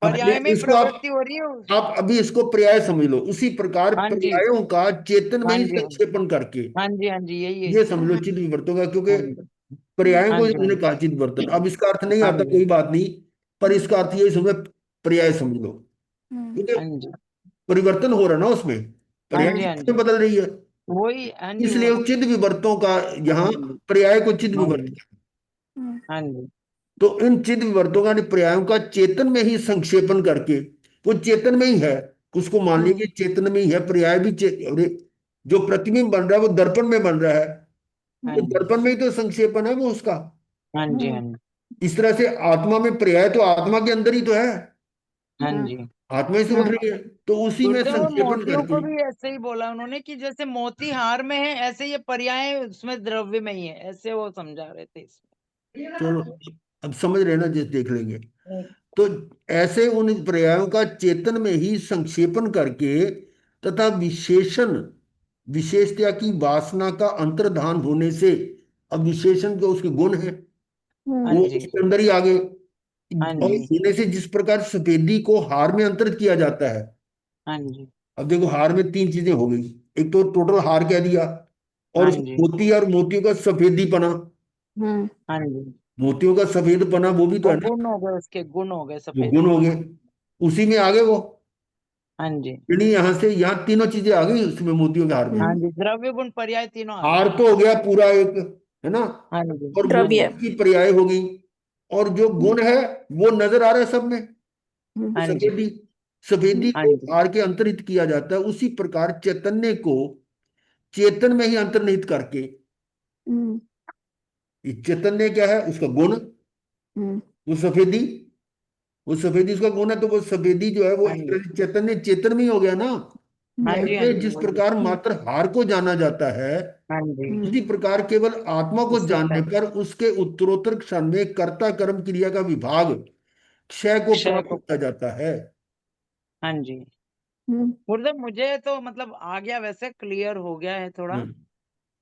S1: अब
S2: पर्याय में ही
S1: इसको आप
S2: प्रवृत्ति हो रही है।
S1: आप अभी इसको पर्याय समझ लो। उसी प्रकार
S2: हाँ जी,
S1: पर्यायों का चेतन में
S2: हाँ
S1: ही
S2: जी,
S1: संक्षेपण करके
S2: हाँ जी, हाँ जी, यही है
S1: ये
S2: इसका।
S1: समझ लो चित्त विवर्तों का, क्योंकि
S2: हाँ जी,
S1: पर्यायों
S2: हाँ
S1: को
S2: जी,
S1: उन्होंने कहा चित्त विवर्तन। अब इसका अर्थ नहीं
S2: हाँ
S1: आता,
S2: जी,
S1: कोई बात नहीं, पर इसका अर्थ यही समझो, पर्याय समझ लो, क्योंकि
S2: हाँ जी,
S1: परिवर्तन हो रहा है ना उसमें,
S2: हाँ
S1: पर्याय
S2: जी, हाँ
S1: में
S2: जी,
S1: बदल रही है,
S2: वही, हाँ जी,
S1: इसलिए
S2: वही,
S1: वो चित्त विवर्तों का यहाँ
S2: हाँ जी,
S1: पर्याय को चित्त
S2: हाँ
S1: विवर्त।
S2: जी, हाँ जी,
S1: तो इन चित्त विवर्तों का पर्यायों का चेतन में ही संक्षेपण करके, वो चेतन में ही है, उसको मान लीजिए चेतन में ही है, पर्याय भी अरे, जो प्रतिबिंब बन रहा है वो दर्पण में बन रहा है,
S2: हाँ
S1: तो
S2: जी,
S1: दर्पण में ही तो संक्षेपण है वो उसका।
S2: हाँ जी, हाँ जी,
S1: इस तरह से आत्मा में पर्याय तो आत्मा के अंदर ही तो है,
S2: हाँ जी।
S1: आत्मा ही से उठ रही है, तो उसी में
S2: गुरुदेव, वो
S1: संक्षेपण
S2: मोतियों को
S1: करके।
S2: भी ऐसे ही बोला उन्होंने कि जैसे मोती हार में है, ऐसे ये पर्याय उसमें द्रव्य में ही है, ऐसे वो समझा रहे थे इसमें।
S1: चलो, अब समझ रहे हैं ना, जिस देख लेंगे। तो ऐसे उन पर्यायों का चेतन में ही संक्षेपण करके तथा विशेषण विशेषता की वासना का अंतर्धान होने से, अब विशेषण जो उसके गुण है
S2: हाँ
S1: वो
S2: जी,
S1: उसके अंदर ही आ गए,
S2: हाँ
S1: और
S2: जी,
S1: होने से जिस प्रकार सफेदी को हार में अंतरित किया जाता है।
S2: हाँ जी,
S1: अब देखो, हार में तीन चीजें हो गई, एक तो टोटल हार कह दिया, और
S2: हाँ
S1: उसमें
S2: जी,
S1: मोती और मोतियों का सफेदीपना,
S2: हाँ जी,
S1: मोतियों का सफेदपना वो भी तो
S2: वो
S1: है ना,
S2: गुण हो गए, उसके गुण हो गए
S1: वो
S2: सफेदी
S1: गुण हो
S2: के।
S1: गए, उसी में आ गए वो।
S2: हाँ जी,
S1: यानी यहाँ से यहाँ तीनों चीजें आ गई उसमें, मोतियों के हार में।
S2: हाँ जी, द्रव्य गुण पर्याय तीनों आ गए।
S1: हार तो हो गया पूरा एक, है ना,
S2: हाँ जी,
S1: और
S7: द्रव्य।
S1: मोती की पर्याय हो गई, और जो गुण है वो नजर आ रहा है सब में, वो
S2: हाँ जी,
S1: सफेदी, सफेदी
S2: हाँ
S1: को
S2: जी,
S1: हार के अंतरित किया जाता है। उसी प्रकार चैतन्य को चेतन में ही अंतर्निहित करके, ये चैतन्य क्या है, उसका गुण, वो सफेदी, वो सफेदी उसका गुण है, तो वो सफेदी जो है वो
S2: हाँ
S1: एक
S2: जी,
S1: तरह से चैतन्य चेतन में ही हो गया ना।
S2: हाँ जी, हाँ
S1: ऐसे
S2: जी,
S1: जिस
S2: वही,
S1: प्रकार मात्र हार को जाना जाता है,
S2: हाँ जी,
S1: उसी प्रकार केवल आत्मा को
S2: इसी
S1: जानने
S2: का
S1: पर उसके उत्तरोत्तर क्षण में कर्ता कर्म क्रिया का विभाग क्षय को
S2: क्षय
S1: प्राप्त
S2: को।
S1: किया जाता है।
S2: हाँ जी, गुरुदेव मुझे तो मतलब आ गया, वैसे क्लियर हो गया है थोड़ा,
S1: हम्म,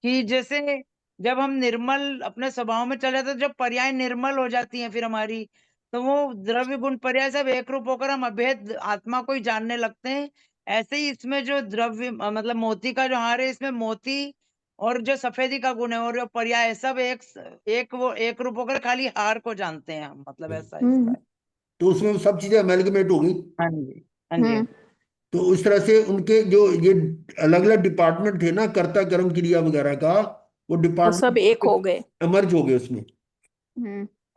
S2: कि जैसे जब हम निर्मल अपने स्वभाव में चले जाते, जब पर्याय निर्मल हो जाती हैं फिर हमारी, तो वो द्रव्य गुण पर्याय सब एक रूप होकर हम अभेद आत्मा को ही जानने लगते हैं। ऐसे ही इसमें जो द्रव्य मतलब मोती का जो हार है, इसमें मोती और जो सफेदी का गुण है और जो पर्याय है, सब एक वो एक रूप होकर खाली हार को जानते हैं हम, मतलब ऐसा इसका है।
S1: तो उसमें वो सब चीजें अमेलगमेट हो गई।
S2: हाँ जी, हाँ जी,
S1: तो उस तरह से उनके जो ये अलग अलग डिपार्टमेंट थे ना, कर्ता कर्म क्रिया वगैरह का, वो
S7: वो सब एक हो
S1: डिपार्टमेंट
S7: गए।
S1: मर्ज हो गए उसमें,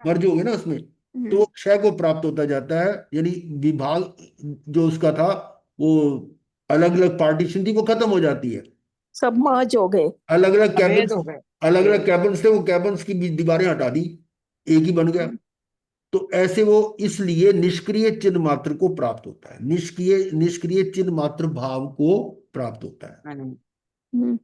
S1: मर्ज हो गए ना उसमें, तो वो क्षय को प्राप्त होता जाता है। यानी विभाग जो उसका था, वो अलग अलग पार्टीशन थी, वो खत्म हो जाती है।
S7: सब मर्ज हो गए।
S1: अलग अलग
S2: अभेद
S1: कैबिन्स,
S2: हो गए,
S1: अलग अलग
S2: अभेद।
S1: कैबिन्स थे, वो कैबिन्स की दीवारें हटा दी, एक ही बन गया। तो ऐसे वो इसलिए निष्क्रिय चिन्ह मात्र को प्राप्त होता है, निष्क्रिय निष्क्रिय चिन्ह मात्र भाव को प्राप्त होता है।
S2: हाँ जी,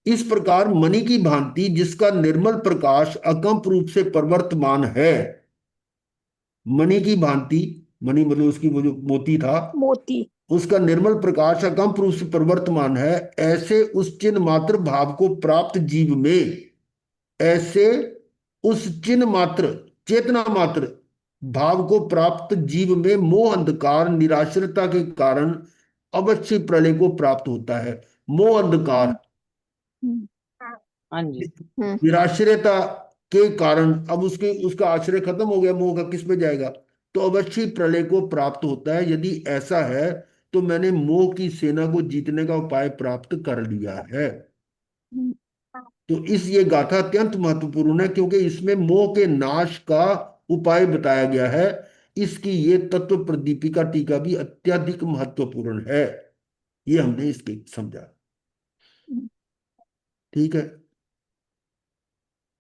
S1: इस प्रकार मणि की भांति जिसका निर्मल प्रकाश अकंप रूप से प्रवर्तमान है, मणि की भांति, मणि मतलब उसकी वो जो मोती था,
S7: मोती।
S1: उसका निर्मल प्रकाश अकंप रूप से प्रवर्तमान है, ऐसे उस चिन्ह मात्र भाव को प्राप्त जीव में, ऐसे उस चिन्ह मात्र चेतना मात्र भाव को प्राप्त जीव में मोह अंधकार निराश्रता के कारण अवश्य प्रलय को प्राप्त होता है। मोह अंधकार
S2: हाँ जी,
S1: निराश्रयता के कारण, अब उसके उसका आश्रय खत्म हो गया, मोह का किस पे जाएगा, तो अवश्य प्रलय को प्राप्त होता है। यदि ऐसा है तो मैंने मोह की सेना को जीतने का उपाय प्राप्त कर लिया है। तो इस ये गाथा अत्यंत महत्वपूर्ण है, क्योंकि इसमें मोह के नाश का उपाय बताया गया है। इसकी ये तत्व प्रदीपिका टीका भी अत्यधिक महत्वपूर्ण है। ये हमने इसके समझा, ठीक है।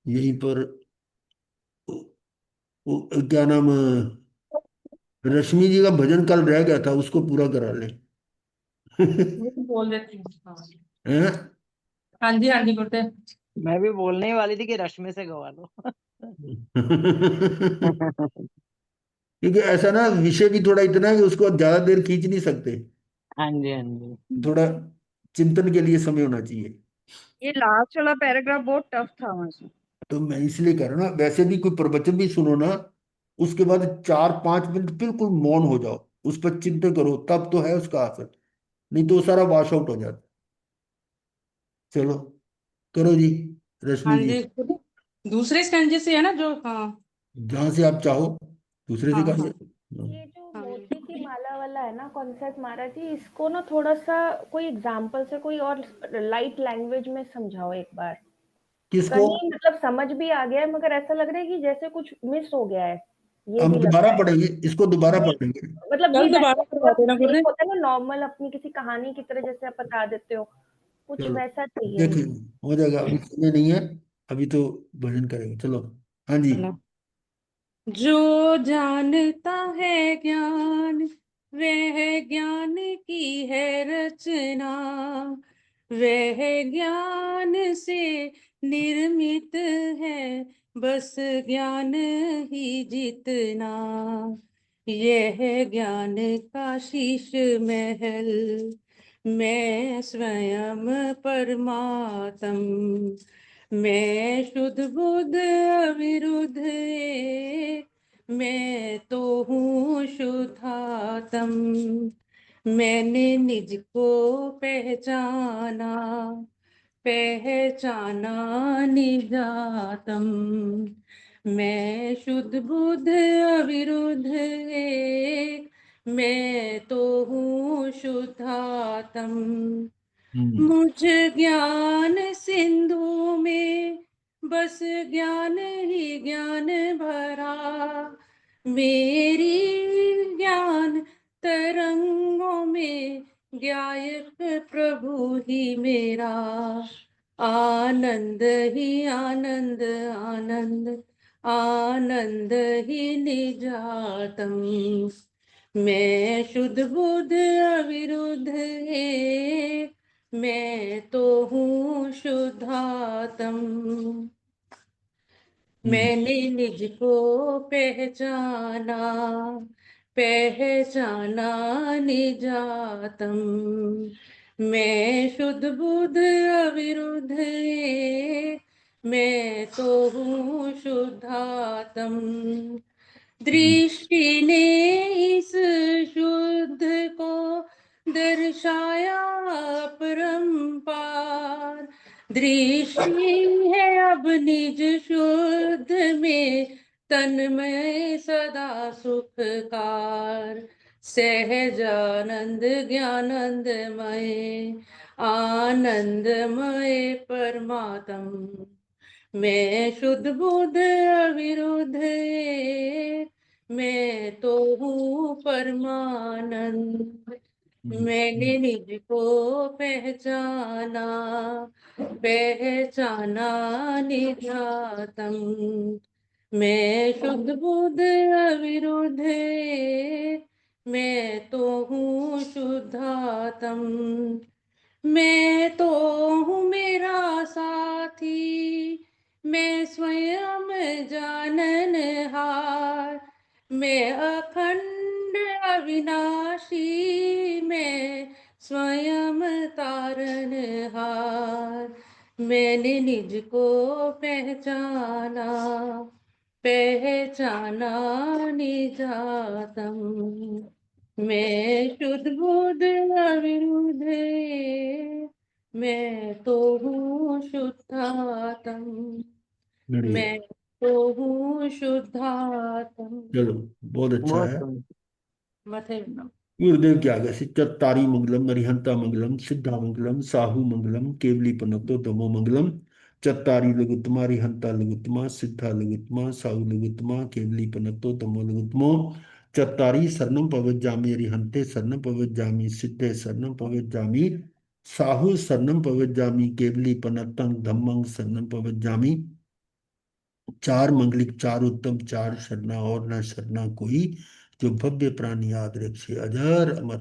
S1: यहीं पर क्या नाम, रश्मि जी का भजन कल रह गया था, उसको पूरा करा ले।
S5: वो तो बोल देती हूँ। हाँ
S1: हैं?
S5: हाँ जी, हाँ जी गुरुदेव।
S2: मैं भी बोलने ही वाली थी कि रश्मि से गवा लो।
S1: क्योंकि ऐसा ना विषय भी थोड़ा इतना है कि उसको ज्यादा देर खींच नहीं सकते,
S6: हाँ जी, हाँ जी।
S1: थोड़ा चिंतन के लिए समय होना चाहिए।
S3: ये लास्ट वाला पैराग्राफ बहुत टफ था मुझे।
S1: तो मैं इसलिए कह रहा हूँ ना, वैसे भी कोई प्रवचन भी सुनो ना, उसके बाद 4-5 मिनट बिल्कुल मौन हो जाओ, उस पर चिंतन करो, तब तो है उसका असर, नहीं तो वो सारा वॉश आउट हो जाता। चलो करो जी,
S5: हाँ
S1: रश्मि जी,
S5: जी गुरुदेव। दूसरे स्टैंडे से है ना जो, हाँ।
S1: जहां से आप चाहो दूसरे से
S5: हाँ
S1: कर
S5: हाँ
S1: लो।
S4: ये जो
S5: हाँ
S4: मोती की माला वाला है ना कॉन्सेप्ट महाराज जी, इसको ना थोड़ा सा कोई एग्जांपल से कोई और लाइट लैंग्वेज में समझाओ एक बार।
S1: किसको?
S4: कहीं मतलब समझ भी आ गया है मगर ऐसा लग रहा है कि जैसे कुछ मिस हो गया है, ये
S1: हम
S4: भी लग
S1: दोबारा
S4: रहा है।
S1: पढ़ेंगे, इसको दोबारा
S4: नहीं,
S1: पढ़ेंगे।
S4: मतलब ये
S5: कल
S4: वैसे
S5: दोबारा करवा देना
S4: मतलब एक
S5: गुरुदेव।
S4: होता है ना नॉर्मल अपनी किसी कहानी की तरह जैसे आप बता देते हो, कुछ
S1: चलो
S4: वैसा चाहिए
S1: देख
S4: मुझे।
S1: लेंगे, हो जाएगा, अभी समय नहीं है, अभी तो भजन करेंगे। चलो, हाँ जी।
S5: चलो। जो जानता है ज्ञान, वह ज्ञान की है रचना, वह ज्ञान से निर्मित है, बस ज्ञान ही जितना। यह ज्ञान का शीश महल, मैं स्वयं परमात्म, मैं शुद्ध बुद्ध अविरुद्ध एक, मैं तो हूँ शुद्धात्म। मैंने निज को पहचाना, पहचाना निजातम। मैं शुद्ध बुद्ध अविरुद्ध एक, मैं तो हूँ शुद्धात्म। मुझ ज्ञान सिंधु में बस ज्ञान ही ज्ञान भरा, मेरी ज्ञान तरंगों में गायक प्रभु ही मेरा। आनंद ही आनंद, आनंद आनंद ही निजातम। मैं शुद्ध बुद्ध अविरुद्ध एक, मैं तो हूँ शुद्धात्म। मैंने निज को पहचाना, पहचाना निजातम। मैं शुद्ध बुद्ध अविरुद्ध एक, मैं तो हूँ शुद्धात्म। दृष्टि ने इस शुद्ध को दर्शाया अपरंपार, दृष्टि है अब निज शुद्ध में, तन्मय सदा सुखकार। सहजानंद ज्ञानंदमय, आनंदमय परमात्म। मैं शुद्ध बुद्ध अविरुद्ध एक, मैं तो हूँ परमानंद। मैंने निज को पहचाना, पहचाना निजातम। मैं शुद्ध बुद्ध अविरुद्ध एक, मैं तो हूँ शुद्धात्म। मैं तो हूँ मेरा साथी, मैं स्वयं जाननहार, मैं अखंड अविनाशी, मैं स्वयं तारनहार। मैंने निज को पहचाना, पहचाना निजातम। मैं शुद्ध बुद्ध अविरुद्ध एक, मैं तो हूँ शुद्धात्म।
S1: बढ़िया।
S5: मैं तो हूँ शुद्धात्म।
S1: चलो, बहुत अच्छा
S6: बहुत
S1: है।
S5: मथे
S1: गुरुदेव की आज्ञा से चत्तारी मंगलम, अरिहंता मंगलम, सिद्धा मंगलम, साहू मंगलम, केवली पनतो दमो मंगलम। चत्तारी लघुत्तमा, अरिहंता लघुत्तमा, सिद्धा लघुत्तमा, साहू लघुत्तमा, केवली पनतो दमो लघुत्तमो। चत्तारी शरणम पवज्जामि, अरिहंते शरणम पवज्जामि, सिद्धे शरणम पवज्जामि, साहू शरणम पवज्जामि, केवली पनतं धम्मं शरणम पवज्जामि। चार मंगलिक, चार उत्तम, चार शरणा और न शरणा कोई, जो भव्य प्राणी याद रखे अजर अमर।